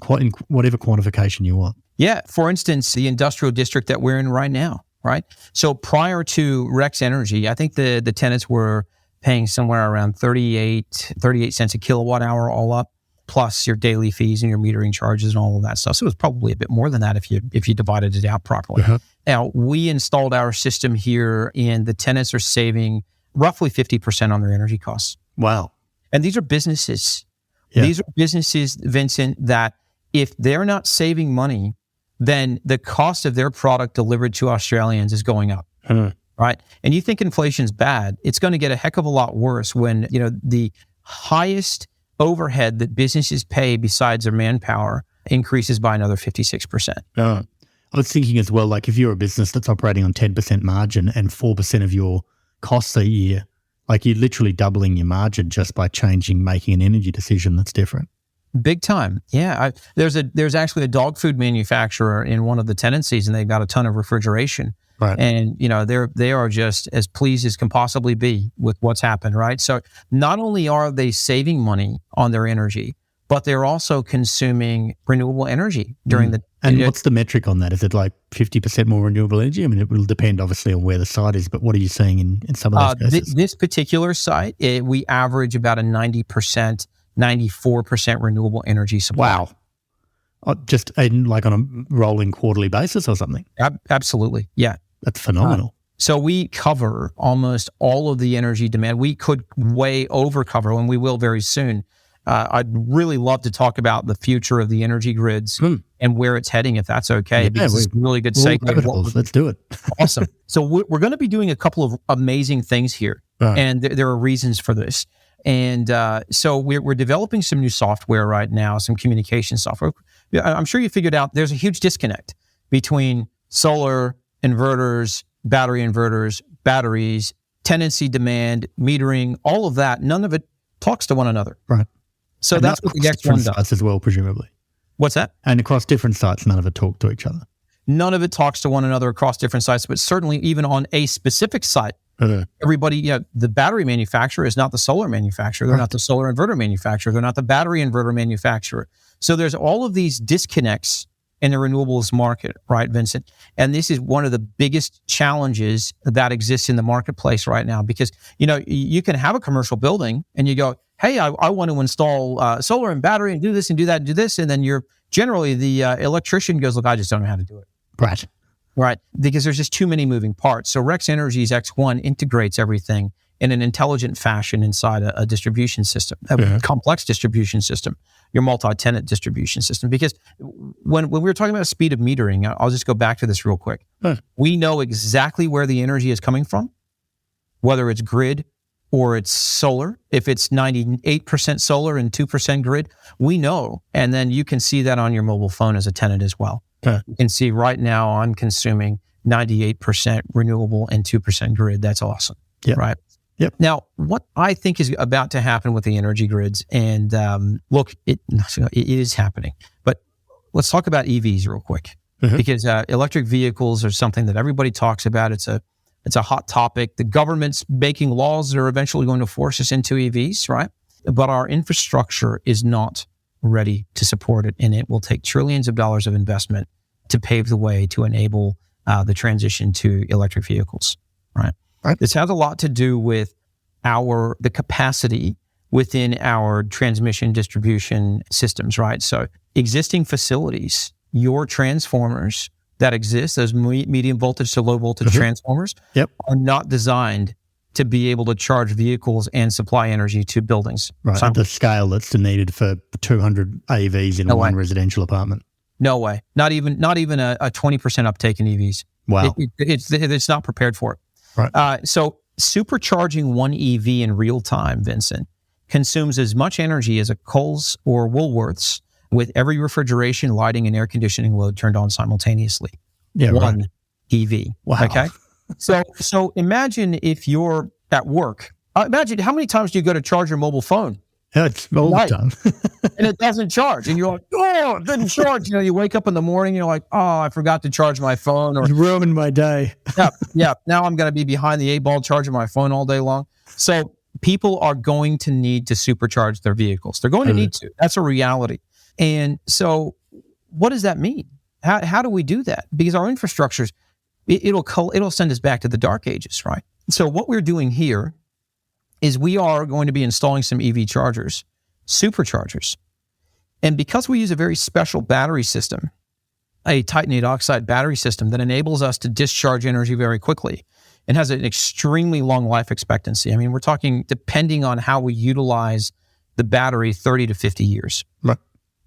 whatever quantification you want. Yeah. For instance, the industrial district that we're in right now, right? So prior to Rex Energy, I think the tenants were paying somewhere around 38 cents a kilowatt hour all up, plus your daily fees and your metering charges and all of that stuff. So it was probably a bit more than that if you divided it out properly. Uh-huh. Now, we installed our system here, and the tenants are saving roughly 50% on their energy costs. Wow. And these are businesses. Yeah. These are businesses, Vincent, that if they're not saving money, then the cost of their product delivered to Australians is going up. Right? And you think inflation's bad, it's going to get a heck of a lot worse when, the highest overhead that businesses pay besides their manpower increases by another 56%. I was thinking as well, like if you're a business that's operating on 10% margin and 4% of your costs a year, like you're literally doubling your margin just by making an energy decision that's different. Big time. Yeah. There's actually a dog food manufacturer in one of the tenancies, and they've got a ton of refrigeration. Right. And, they are just as pleased as can possibly be with what's happened, right? So not only are they saving money on their energy, but they're also consuming renewable energy during the... And what's the metric on that? Is it like 50% more renewable energy? I mean, it will depend obviously on where the site is, but what are you seeing in some of those cases? This particular site, we average about a 90%, 94% renewable energy supply. Wow. Just on a rolling quarterly basis or something? Absolutely. Yeah. That's phenomenal. So we cover almost all of the energy demand. We could way over cover, and we will very soon. I'd really love to talk about the future of the energy grids and where it's heading, if that's okay. Because it's a really good segue. Let's do it. Awesome. So we're going to be doing a couple of amazing things here. And there are reasons for this. And so we're developing some new software right now, some communication software. I'm sure you figured out there's a huge disconnect between solar, inverters, batteries, tenancy demand, metering, all of that. None of it talks to one another. Right. So and that's what the X1 does. Sites as well, presumably. What's that? And across different sites, none of it talk to each other. None of it talks to one another across different sites, but certainly even on a specific site, everybody, the battery manufacturer is not the solar manufacturer. They're not the solar inverter manufacturer. They're not the battery inverter manufacturer. So there's all of these disconnects in the renewables market, right, Vincent? And this is one of the biggest challenges that exists in the marketplace right now, because, you can have a commercial building and you go, hey, I want to install solar and battery and do this and do that and do this. And then generally the electrician goes, look, I just don't know how to do it. Right. Because there's just too many moving parts. So Rex Energy's X1 integrates everything in an intelligent fashion inside a distribution system, a complex distribution system, your multi-tenant distribution system. Because when we were talking about the speed of metering, I'll just go back to this real quick. We know exactly where the energy is coming from, whether it's grid or it's solar. If it's 98% solar and 2% grid, we know. And then you can see that on your mobile phone as a tenant as well. You can see right now I'm consuming 98% renewable and 2% grid. That's awesome. Right? Yep. Now, what I think is about to happen with the energy grids, and look, it is happening. But let's talk about EVs real quick, because electric vehicles are something that everybody talks about. It's a hot topic. The government's making laws that are eventually going to force us into EVs, right? But our infrastructure is not ready to support it, and it will take trillions of dollars of investment to pave the way to enable the transition to electric vehicles, right? This has a lot to do with the capacity within our transmission distribution systems, right? So existing facilities, your transformers that exist, those medium voltage to low voltage transformers, are not designed to be able to charge vehicles and supply energy to buildings. Right, at the scale that's needed for 200 AVs in one residential apartment. No way. Not even a 20% uptake in EVs. Wow. It's not prepared for it. Right. So supercharging one EV in real time, Vincent, consumes as much energy as a Kohl's or Woolworths with every refrigeration, lighting, and air conditioning load turned on simultaneously. One EV. Wow. Okay. So imagine if you're at work. Imagine how many times do you go to charge your mobile phone? It's all the time. And it doesn't charge. And you're like, oh, it didn't charge. You wake up in the morning, you're like, oh, I forgot to charge my phone. Or it's ruined my day. Yeah. Now I'm going to be behind the 8-ball charging my phone all day long. So people are going to need to supercharge their vehicles. They're going to need to. That's a reality. And so what does that mean? How do we do that? Because our infrastructures, it'll send us back to the dark ages, right? So what we're doing here is we are going to be installing some EV chargers, superchargers. And because we use a very special battery system, a titanate oxide battery system that enables us to discharge energy very quickly and has an extremely long life expectancy. I mean, we're talking, depending on how we utilize the battery, 30 to 50 years. Right.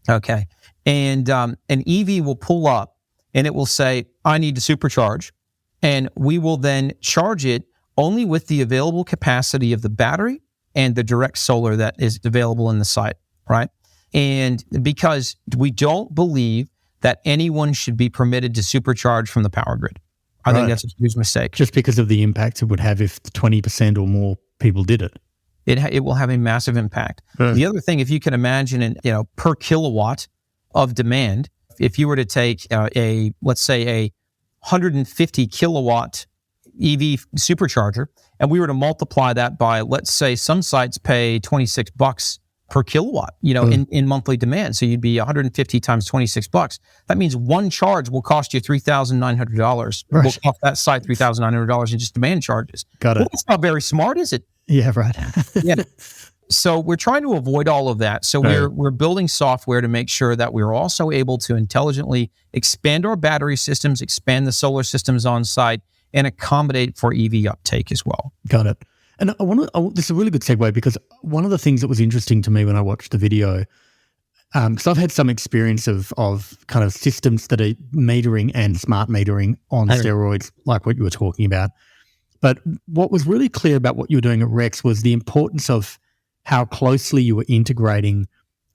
Okay. And an EV will pull up and it will say, I need to supercharge. And we will then charge it only with the available capacity of the battery and the direct solar that is available in the site, right? And because we don't believe that anyone should be permitted to supercharge from the power grid. I think that's a huge mistake. Just because of the impact it would have if 20% or more people did it. It will have a massive impact. The other thing, if you can imagine, per kilowatt of demand, if you were to take let's say a 150 kilowatt EV supercharger, and we were to multiply that by, let's say some sites pay $26 per kilowatt, in monthly demand. So you'd be 150 times $26. That means one charge will cost you $3,900. Will cost that site $3,900 in just demand charges. Got it. Well, that's not very smart, is it? Yeah, right. Yeah. So we're trying to avoid all of that. So we're building software to make sure that we're also able to intelligently expand our battery systems, expand the solar systems on site, and accommodate for EV uptake as well. Got it. And this is a really good segue, because one of the things that was interesting to me when I watched the video, because I've had some experience of kind of systems that are metering and smart metering on steroids, like what you were talking about. But what was really clear about what you were doing at Rex was the importance of how closely you were integrating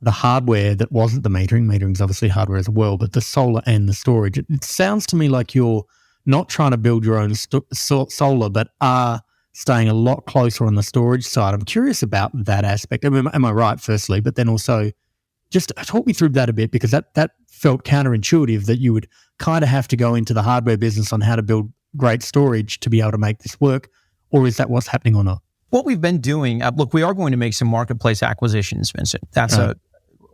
the hardware that wasn't the metering. Metering is obviously hardware as well, but the solar and the storage. It sounds to me like you're not trying to build your own solar, but are staying a lot closer on the storage side. I'm curious about that aspect. I mean, am I right, firstly? But then also, just talk me through that a bit, because that felt counterintuitive, that you would kind of have to go into the hardware business on how to build great storage to be able to make this work. Or is that what's happening or not? What we've been doing, look, we are going to make some marketplace acquisitions, Vincent. That's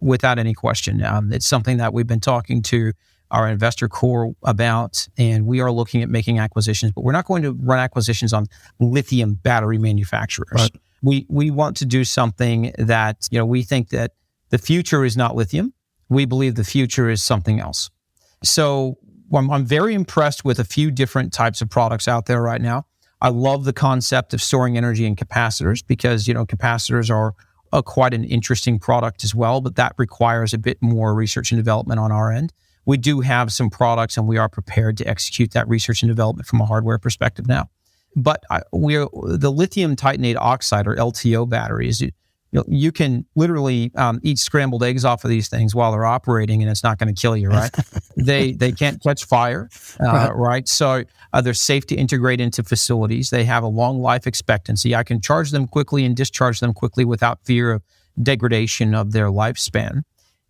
without any question. It's something that we've been talking to our investor core about, and we are looking at making acquisitions, but we're not going to run acquisitions on lithium battery manufacturers. Right. We want to do something that, we think that the future is not lithium. We believe the future is something else. So I'm very impressed with a few different types of products out there right now. I love the concept of storing energy in capacitors, because, capacitors are quite an interesting product as well, but that requires a bit more research and development on our end. We do have some products, and we are prepared to execute that research and development from a hardware perspective now. But the lithium titanate oxide, or LTO batteries, you can literally eat scrambled eggs off of these things while they're operating, and it's not going to kill you, right? They can't catch fire, right? So they're safe to integrate into facilities. They have a long life expectancy. I can charge them quickly and discharge them quickly without fear of degradation of their lifespan.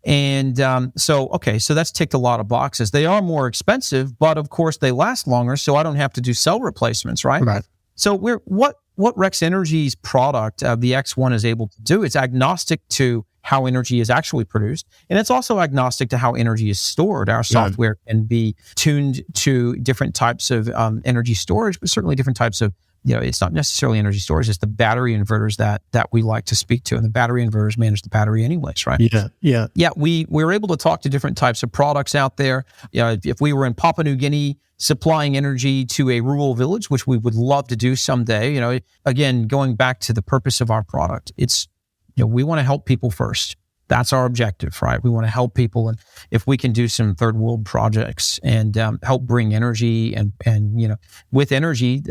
And so that's ticked a lot of boxes. They are more expensive, but of course they last longer, so I don't have to do cell replacements, right? Right. So what Rex Energy's product, the X1, is able to do, it's agnostic to how energy is actually produced, and it's also agnostic to how energy is stored. Our software can be tuned to different types of energy storage, but certainly different types of, it's not necessarily energy storage, it's the battery inverters that we like to speak to, and the battery inverters manage the battery anyways, right? Yeah. We're able to talk to different types of products out there. If we were in Papua New Guinea supplying energy to a rural village, which we would love to do someday, again, going back to the purpose of our product, it's, we want to help people first. That's our objective, right? We want to help people, and if we can do some third world projects and help bring energy and with energy,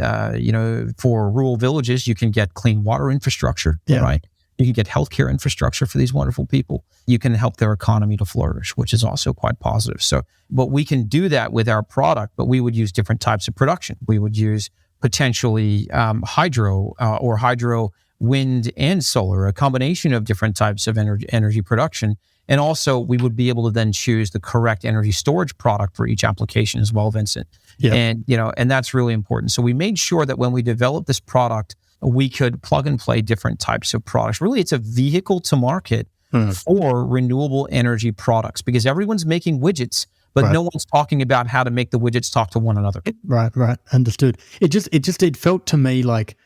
for rural villages, you can get clean water infrastructure, right? You can get healthcare infrastructure for these wonderful people. You can help their economy to flourish, which is also quite positive. So, but we can do that with our product, but we would use different types of production. We would use potentially hydro or hydro, wind, and solar, a combination of different types of energy production. And also, we would be able to then choose the correct energy storage product for each application as well, Vincent. Yeah. And that's really important. So we made sure that when we developed this product, we could plug and play different types of products. Really, it's a vehicle to market for renewable energy products, because everyone's making widgets, but no one's talking about how to make the widgets talk to one another. Right. Understood. It felt to me like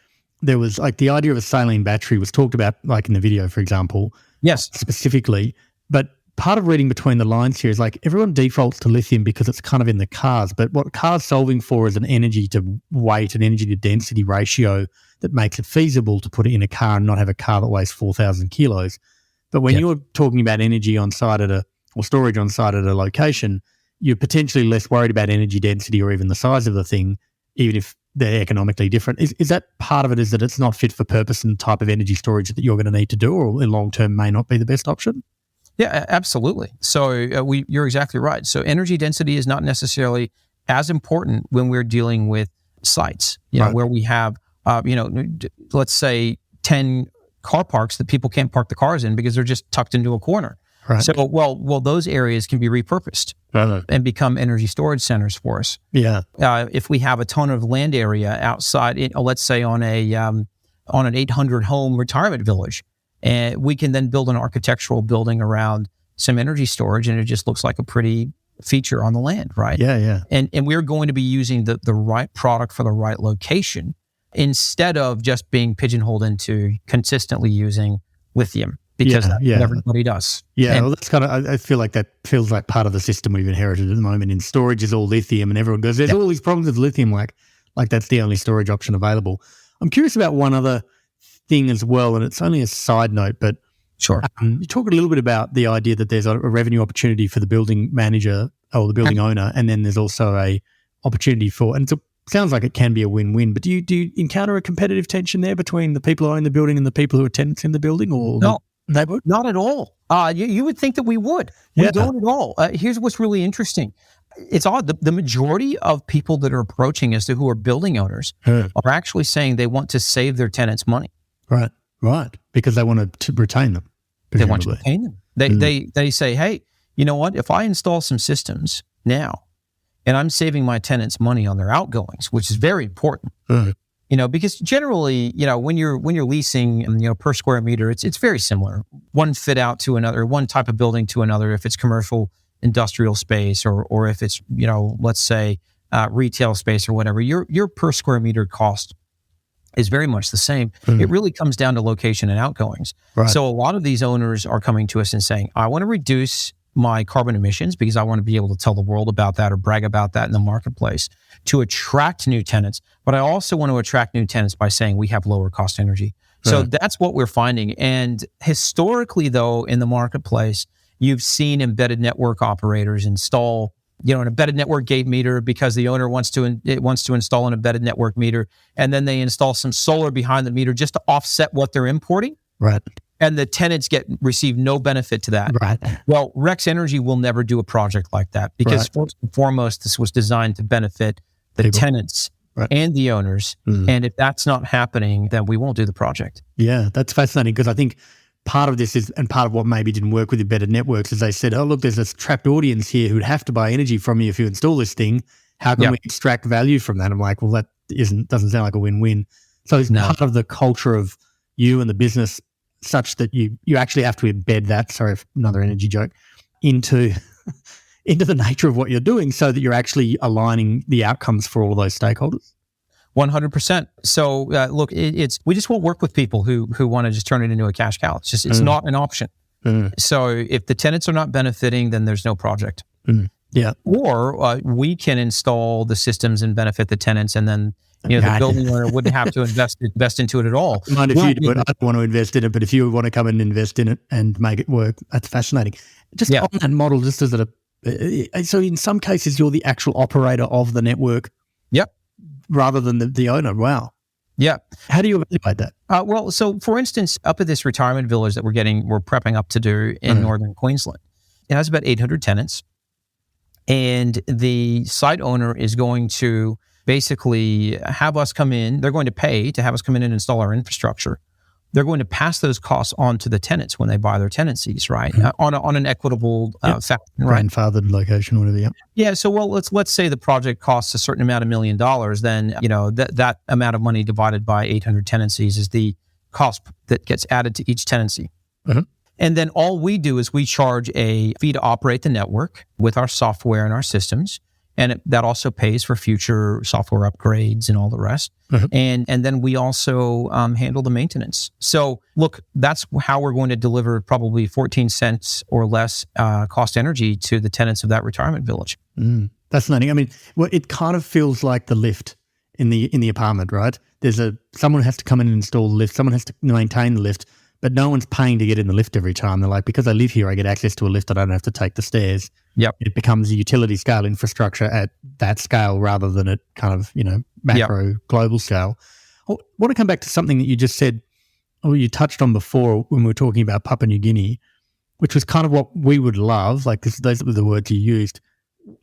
there was, like, the idea of a saline battery was talked about, like in the video, for example. Yes. Specifically. But part of reading between the lines here is, like, everyone defaults to lithium because it's kind of in the cars. But what cars solving for is an energy to weight and energy to density ratio that makes it feasible to put it in a car and not have a car that weighs 4,000 kilos. But when you're talking about energy on site or storage on site at a location, you're potentially less worried about energy density or even the size of the thing, even if they're economically different. Is that part of it, is that it's not fit for purpose and type of energy storage that you're going to need to do, or in long term may not be the best option? Yeah, absolutely. So you're exactly right. So energy density is not necessarily as important when we're dealing with sites, where we have, let's say 10 car parks that people can't park the cars in because they're just tucked into a corner. Right. So, well, those areas can be repurposed and become energy storage centers for us. Yeah. If we have a ton of land area outside, let's say on an 800 home retirement village, and we can then build an architectural building around some energy storage, and it just looks like a pretty feature on the land, right? Yeah. And we're going to be using the right product for the right location, instead of just being pigeonholed into consistently using lithium, because that's what everybody does. Yeah, well, that's kind of, I feel like that feels like part of the system we've inherited at the moment. In storage is all lithium, and everyone goes, there's all these problems with lithium, like that's the only storage option available. I'm curious about one other thing as well, and it's only a side note, but sure. You talk a little bit about the idea that there's a revenue opportunity for the building manager or the building owner, and then there's also a opportunity for, and it's a sounds like it can be a win-win, but do you encounter a competitive tension there between the people who own the building and the people who are tenants in the building, or No, the neighborhood? not at all. You would think that we would. We don't at all. Here's what's really interesting. It's odd. The majority of people that are approaching us who are building owners are actually saying they want to save their tenants money. Right. Because they want to retain them. They want to retain them. They say, hey, you know what? If I install some systems now and I'm saving my tenants money on their outgoings, which is very important, because generally, when you're leasing, per square meter, it's very similar. One fit out to another, one type of building to another. If it's commercial, industrial space, or if it's, let's say retail space or whatever, your per square meter cost is very much the same. It really comes down to location and outgoings. Right. So a lot of these owners are coming to us and saying, I want to reduce my carbon emissions because I want to be able to tell the world about that or brag about that in the marketplace to attract new tenants. But I also want to attract new tenants by saying we have lower cost energy. So that's what we're finding. And historically, though, in the marketplace, you've seen embedded network operators install, an embedded network gate meter because the owner wants to install an embedded network meter, and then they install some solar behind the meter just to offset what they're importing. Right. And the tenants receive no benefit to that. Right. Well, Rex Energy will never do a project like that because first and foremost, this was designed to benefit the tenants and the owners. And if that's not happening, then we won't do the project. Yeah, that's fascinating because I think part of this is, and part of what maybe didn't work with embedded networks is they said, oh, look, there's this trapped audience here who'd have to buy energy from you if you install this thing. How can we extract value from that? I'm like, well, that doesn't sound like a win-win. So it's part of the culture of you and the business such that you actually have to embed that, sorry, another energy joke, into the nature of what you're doing so that you're actually aligning the outcomes for all of those stakeholders. 100%. So look, we just won't work with people who want to just turn it into a cash cow. It's not an option. So if the tenants are not benefiting, then there's no project. Yeah. Or we can install the systems and benefit the tenants, and then the building owner wouldn't have to invest into it at all. Mind if you do it, I don't want to invest in it, but if you want to come and invest in it and make it work, that's fascinating. Just on that model, just as so in some cases you're the actual operator of the network. Yep. Rather than the owner. Wow. Yeah. How do you evaluate that? Well, so for instance, up at this retirement village that we're prepping up to do in northern Queensland, it has about 800 tenants. And the site owner is going to basically have us come in. They're going to pay to have us come in and install our infrastructure. They're going to pass those costs on to the tenants when they buy their tenancies, right? On an equitable fashion, right? Grandfathered location, whatever. Yeah. So, well, let's say the project costs a certain amount of $1 million. Then that amount of money divided by 800 tenancies is the cost that gets added to each tenancy. And then all we do is we charge a fee to operate the network with our software and our systems. And that also pays for future software upgrades and all the rest. And then we also handle the maintenance. So look, that's how we're going to deliver probably 14 cents or less cost energy to the tenants of that retirement village. Fascinating. I mean, it kind of feels like the lift in the apartment, right? There's someone has to come in and install the lift. Someone has to maintain the lift. But no one's paying to get in the lift every time. They're like, because I live here, I get access to a lift. I don't have to take the stairs. Yep. It becomes a utility scale infrastructure at that scale rather than at kind of, macro global scale. I want to come back to something that you just said, or you touched on before when we were talking about Papua New Guinea, which was kind of what we would love. Like those were the words you used.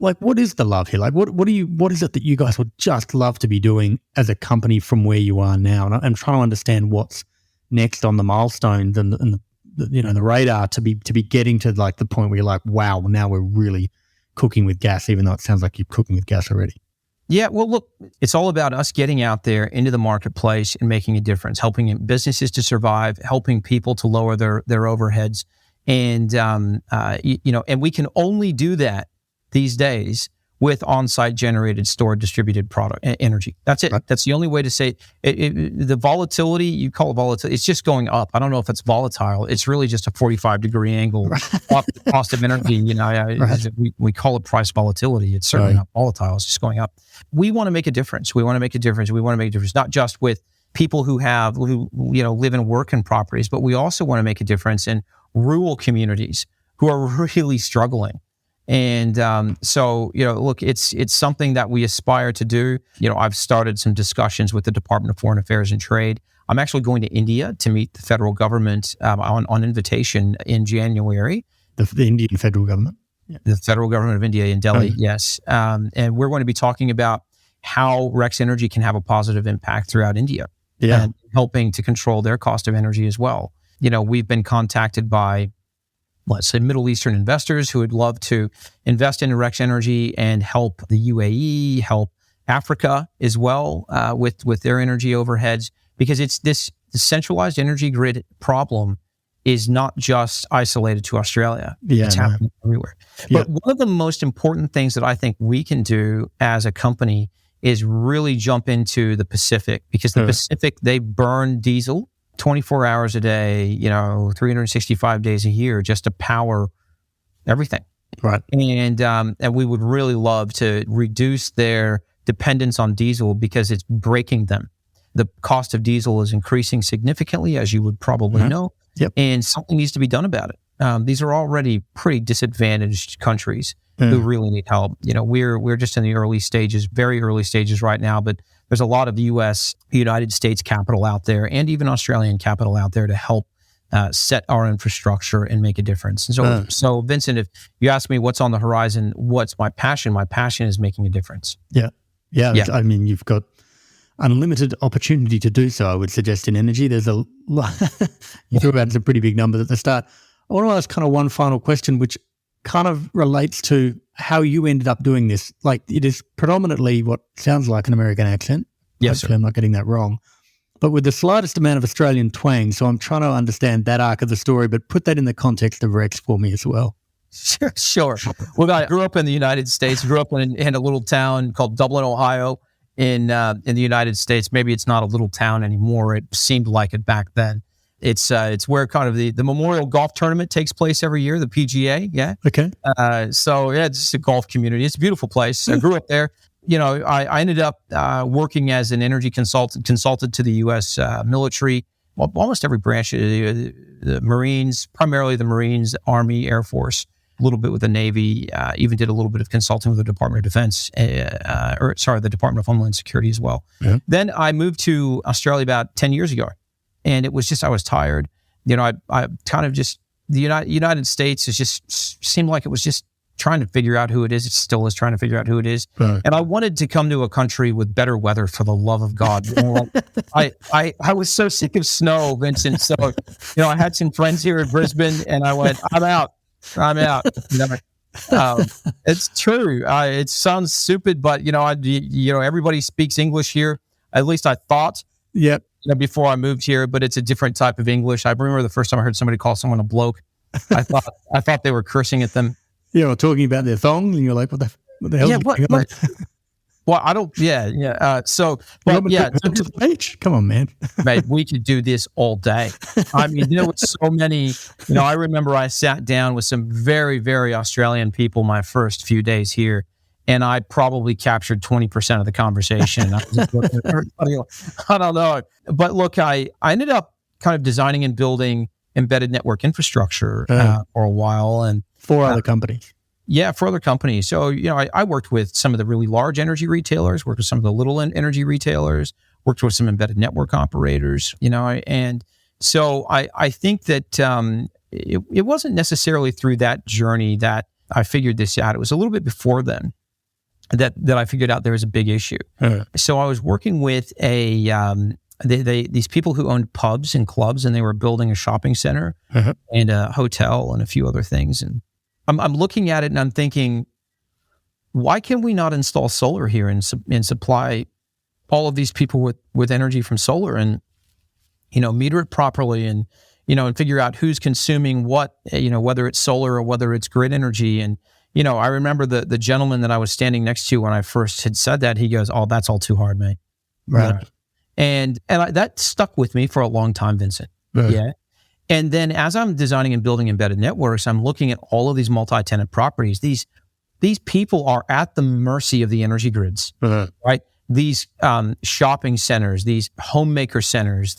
Like, what is the love here? Like, what is it that you guys would just love to be doing as a company from where you are now? And I'm trying to understand what's next on the milestones and the radar to be getting to like the point where you're like, wow, now we're really cooking with gas, even though it sounds like you're cooking with gas already. Yeah, well, look, it's all about us getting out there into the marketplace and making a difference, helping businesses to survive, helping people to lower their overheads, and and we can only do that these days with on-site generated, stored, distributed product energy. That's it. Right. That's the only way to say it. The volatility, you call it volatility, it's just going up. I don't know if it's volatile. It's really just a 45-degree angle off the cost of energy. We call it price volatility. It's certainly not volatile. It's just going up. We want to make a difference. We want to make a difference. We want to make a difference, not just with people who live and work in properties, but we also want to make a difference in rural communities who are really struggling. And so, look, it's something that we aspire to do. I've started some discussions with the Department of Foreign Affairs and Trade. I'm actually going to India to meet the federal government on invitation in January. The Indian federal government? Yeah. The federal government of India in Delhi, yes. And we're going to be talking about how Rex Energy can have a positive impact throughout India and helping to control their cost of energy as well. We've been contacted by, let's say, Middle Eastern investors who would love to invest in Rex Energy and help the UAE, help Africa as well with their energy overheads, because it's this centralized energy grid problem is not just isolated to Australia. It's happening everywhere. But one of the most important things that I think we can do as a company is really jump into the Pacific, because the Pacific, they burn diesel 24 hours a day, 365 days a year just to power everything. Right. And we would really love to reduce their dependence on diesel because it's breaking them. The cost of diesel is increasing significantly, as you would probably know. Yep. And something needs to be done about it. These are already pretty disadvantaged countries who really need help. We're just in the early stages, very early stages right now, but there's a lot of United States capital out there and even Australian capital out there to help set our infrastructure and make a difference. And so Vincent, if you ask me what's on the horizon, what's my passion is making a difference. Yeah. I mean, you've got unlimited opportunity to do so, I would suggest, in energy. There's a lot. You threw out some pretty big numbers at the start. I want to ask kind of one final question, which kind of relates to how you ended up doing this. Like, it is predominantly what sounds like an American accent. Yes, hopefully I'm not getting that wrong. But with the slightest amount of Australian twang. So I'm trying to understand that arc of the story, but put that in the context of Rex for me as well. Sure. Well, I grew up in the United States, grew up in a little town called Dublin, Ohio, in the United States. Maybe it's not a little town anymore. It seemed like it back then. It's where kind of the Memorial Golf Tournament takes place every year, the PGA. Yeah. Okay. So it's just a golf community. It's a beautiful place. I grew up there. I ended up working as an energy consultant to the U.S. military, well, almost every branch of the Marines, primarily the Marines, Army, Air Force, a little bit with the Navy, even did a little bit of consulting with the Department of Defense, the Department of Homeland Security as well. Yeah. Then I moved to Australia about 10 years ago. And it was just, I was tired. I kind of just, the United States seemed like it was just trying to figure out who it is. It still is trying to figure out who it is. Right. And I wanted to come to a country with better weather, for the love of God. I was so sick of snow, Vincent. So, I had some friends here in Brisbane and I went, I'm out. It's true. It sounds stupid, but everybody speaks English here. At least I thought. Yep. Before I moved here, but it's a different type of English. I remember the first time I heard somebody call someone a bloke, I thought they were cursing at them. Talking about their thong, and you're like, what the hell? Yeah, what? Well, I don't. Yeah. So, but yeah, to the beach. Come on, man. Mate, we could do this all day. I mean, there were so many. I remember I sat down with some very, very Australian people my first few days here. And I probably captured 20% of the conversation. I was just looking at everybody. I don't know. But look, I ended up kind of designing and building embedded network infrastructure for a while. And for other companies. Yeah, for other companies. So, I worked with some of the really large energy retailers, worked with some of the little energy retailers, worked with some embedded network operators, and so I think that it wasn't necessarily through that journey that I figured this out. It was a little bit before then that I figured out there was a big issue. So I was working with these people who owned pubs and clubs, and they were building a shopping center and a hotel and a few other things. And I'm looking at it and I'm thinking, why can we not install solar here and supply all of these people with energy from solar and, meter it properly and, and figure out who's consuming what, whether it's solar or whether it's grid energy. And, I remember the gentleman that I was standing next to when I first had said that, he goes, "Oh, that's all too hard, mate." Right. And that stuck with me for a long time, Vincent. Right. Yeah. And then as I'm designing and building embedded networks, I'm looking at all of these multi-tenant properties. These people are at the mercy of the energy grids, right? These shopping centers, these homemaker centers,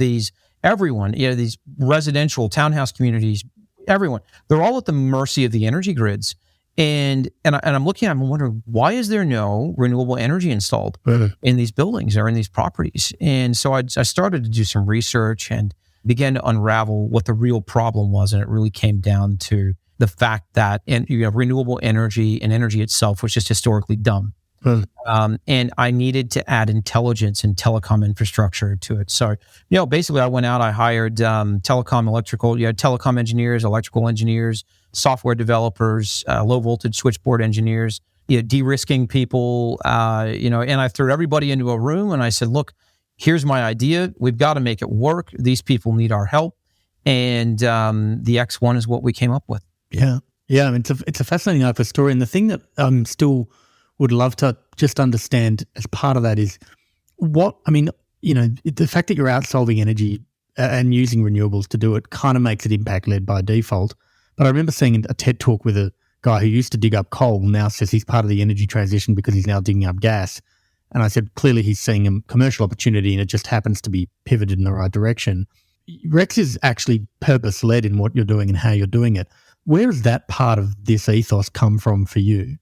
everyone, these residential townhouse communities, everyone, they're all at the mercy of the energy grids. And I'm looking at them and wondering, why is there no renewable energy installed in these buildings or in these properties? And so I started to do some research and began to unravel what the real problem was. And it really came down to the fact that renewable energy and energy itself was just historically dumb. And I needed to add intelligence and telecom infrastructure to it. So, basically I went out, I hired telecom engineers, electrical engineers, software developers, low voltage switchboard engineers, de-risking people, and I threw everybody into a room and I said, look, here's my idea. We've got to make it work. These people need our help. And the X1 is what we came up with. Yeah. I mean, it's a fascinating open story. And the thing that still would love to just understand as part of that is the fact that you're out solving energy and using renewables to do it kind of makes it impact led by default. But I remember seeing a TED talk with a guy who used to dig up coal, now says he's part of the energy transition because he's now digging up gas. And I said, clearly he's seeing a commercial opportunity and it just happens to be pivoted in the right direction. Rex is actually purpose-led in what you're doing and how you're doing it. Where does that part of this ethos come from for you?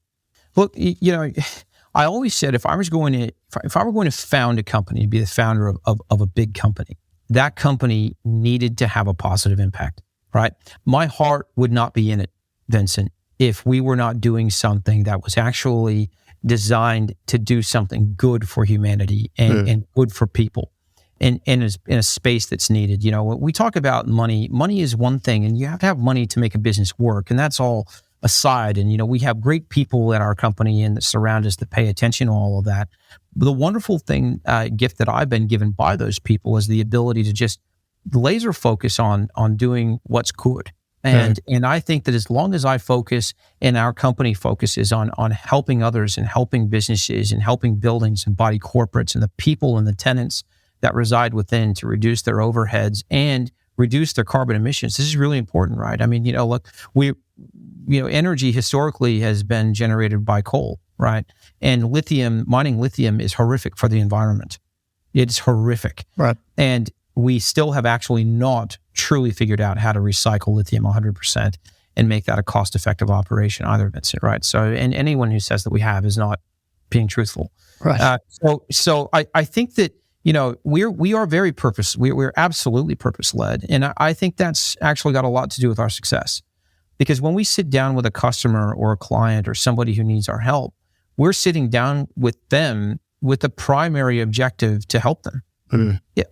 Look, I always said if I were going to found a company, be the founder of a big company, that company needed to have a positive impact, right? My heart would not be in it, Vincent, if we were not doing something that was actually designed to do something good for humanity and good for people and in a space that's needed. When we talk about money is one thing, and you have to have money to make a business work, and that's all aside. And, we have great people at our company and that surround us that pay attention to all of that. But the wonderful thing, gift that I've been given by those people is the ability to just laser focus on doing what's good. And I think that as long as I focus and our company focuses on helping others and helping businesses and helping buildings and body corporates and the people and the tenants that reside within to reduce their overheads and reduce their carbon emissions, this is really important, right? I mean, look, energy historically has been generated by coal, right? And mining lithium is horrific for the environment. It's horrific. Right. And we still have actually not truly figured out how to recycle lithium 100% and make that a cost-effective operation either, Vincent, right? So, and anyone who says that we have is not being truthful. Right. So I think that, we are very we're absolutely purpose-led. And I think that's actually got a lot to do with our success. Because when we sit down with a customer or a client or somebody who needs our help, we're sitting down with them with the primary objective to help them.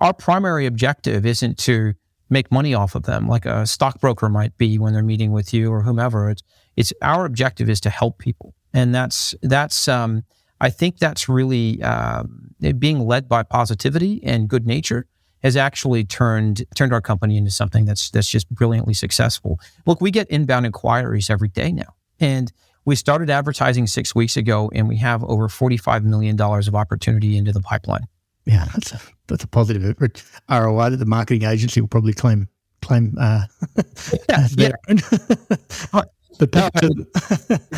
Our primary objective isn't to make money off of them like a stockbroker might be when they're meeting with you or whomever. It's our objective is to help people. And that's I think that's really being led by positivity and good nature has actually turned our company into something that's just brilliantly successful. Look, we get inbound inquiries every day now. And we started advertising 6 weeks ago, and we have over $45 million of opportunity into the pipeline. Yeah, that's a positive ROI that the marketing agency will probably claim.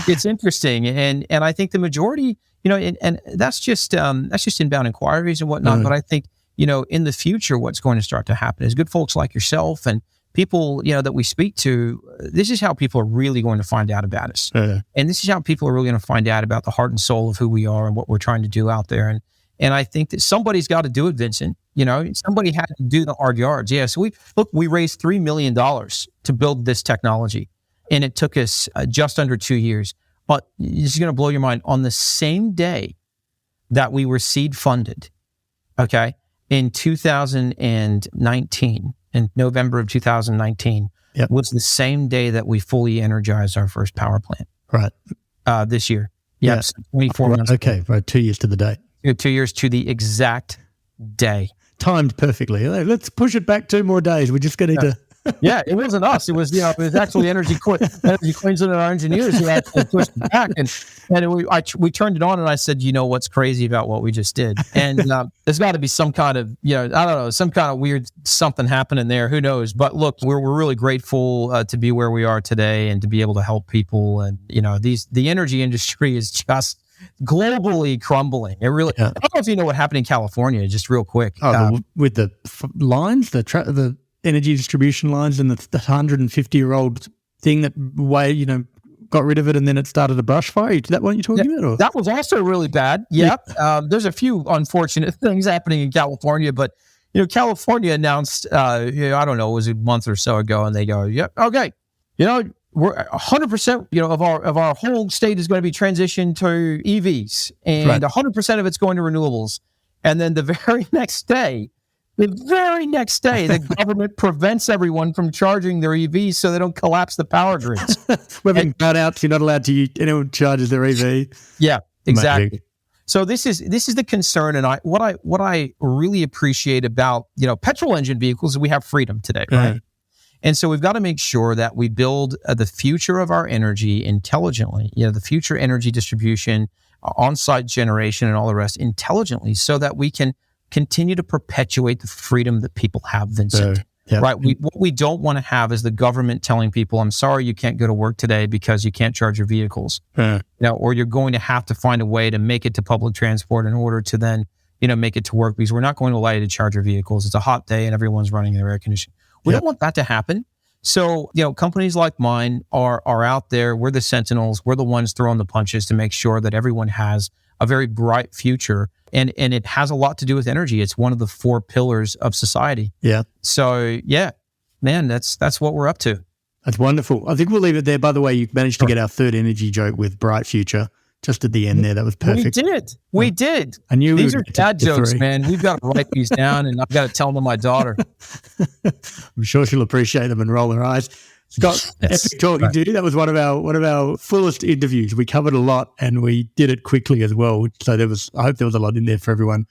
It's interesting, and I think the majority, and that's just inbound inquiries and whatnot. But I think in the future, what's going to start to happen is good folks like yourself and people that we speak to. This is how people are really going to find out about us, and this is how people are really going to find out about the heart and soul of who we are and what we're trying to do out there. And I think that somebody's got to do it, Vincent. Somebody had to do the hard yards. Yeah. So we raised $3 million to build this technology, and it took us just under 2 years. But this is going to blow your mind. On the same day that we were seed funded, okay, in 2019, in November of 2019, was the same day that we fully energized our first power plant. Right. This year. Yep. So 24 months. Okay. Right. 2 years to the date. 2 years to the exact day. Timed perfectly. Let's push it back 2 more days. We just got to. Yeah, it wasn't us. It was it was actually Energy Queensland and our engineers who actually pushed it back. And we turned it on, and I said, what's crazy about what we just did? And there's got to be some kind of I don't know, some kind of weird something happening there. Who knows? But look, we're really grateful to be where we are today and to be able to help people. And the energy industry is just globally crumbling. It really. Yeah. I don't know if you know what happened in California. Just real quick. With the lines, the energy distribution lines and the 150-year-old thing that got got rid of it and then it started a brush fire? Is that what you're talking about? Or? That was also really bad. Yep. There's a few unfortunate things happening in California, but California announced, I don't know, it was a month or so ago, and they go, yep, okay, we're 100%, of our whole state is going to be transitioned to EVs, and 100% of it's going to renewables. And then the very next day, the government prevents everyone from charging their EVs so they don't collapse the power grids. We're having brownouts. You're not allowed to anyone charges their EV. Yeah, exactly. Magic. So this is the concern, and what I really appreciate about petrol engine vehicles is we have freedom today, right? And so we've got to make sure that we build the future of our energy intelligently. The future energy distribution, on-site generation, and all the rest intelligently, so that we can continue to perpetuate the freedom that people have, Vincent. Right? What we don't want to have is the government telling people, I'm sorry, you can't go to work today because you can't charge your vehicles. Or you're going to have to find a way to make it to public transport in order to then, make it to work, because we're not going to allow you to charge your vehicles. It's a hot day and everyone's running their air conditioning. We don't want that to happen. So, companies like mine are out there. We're the sentinels. We're the ones throwing the punches to make sure that everyone has a very bright future. And it has a lot to do with energy. It's one of the 4 pillars of society. Yeah. So, man, that's what we're up to. That's wonderful. I think we'll leave it there. By the way, you managed to get our third energy joke with bright future just at the end there. That was perfect. We did. I knew these are dad jokes, man. We've got to write these down, and I've got to tell them to my daughter. I'm sure she'll appreciate them and roll her eyes. Scott, epic talking to you. That was one of our fullest interviews. We covered a lot and we did it quickly as well. So I hope there was a lot in there for everyone.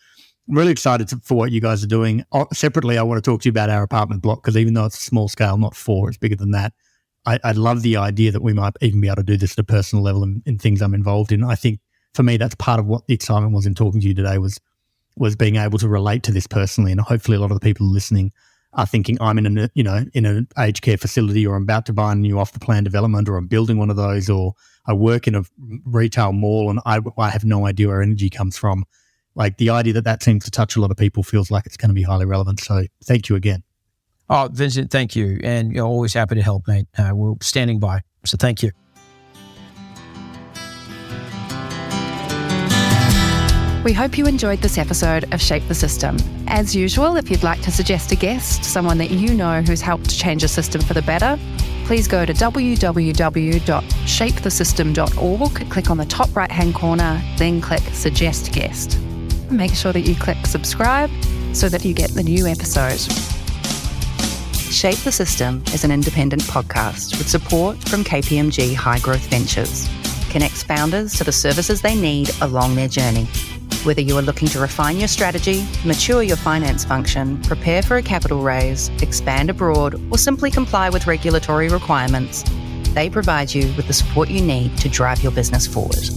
I'm really excited for what you guys are doing. Separately, I want to talk to you about our apartment block, because even though it's a small scale, not 4, it's bigger than that. I love the idea that we might even be able to do this at a personal level in things I'm involved in. I think for me, that's part of what the excitement was in talking to you today was being able to relate to this personally. And hopefully a lot of the people listening are thinking, I'm in an aged care facility, or I'm about to buy a new off-the-plan development, or I'm building one of those, or I work in a retail mall and I have no idea where energy comes from. Like, the idea that seems to touch a lot of people feels like it's going to be highly relevant. So thank you again. Oh, Vincent, thank you. And always happy to help, mate. We're standing by. So thank you. We hope you enjoyed this episode of Shape the System. As usual, if you'd like to suggest a guest, someone that you know who's helped change a system for the better, please go to www.shapethesystem.org, click on the top right-hand corner, then click Suggest Guest. Make sure that you click subscribe so that you get the new episode. Shape the System is an independent podcast with support from KPMG High Growth Ventures. Connects founders to the services they need along their journey. Whether you are looking to refine your strategy, mature your finance function, prepare for a capital raise, expand abroad, or simply comply with regulatory requirements, they provide you with the support you need to drive your business forward.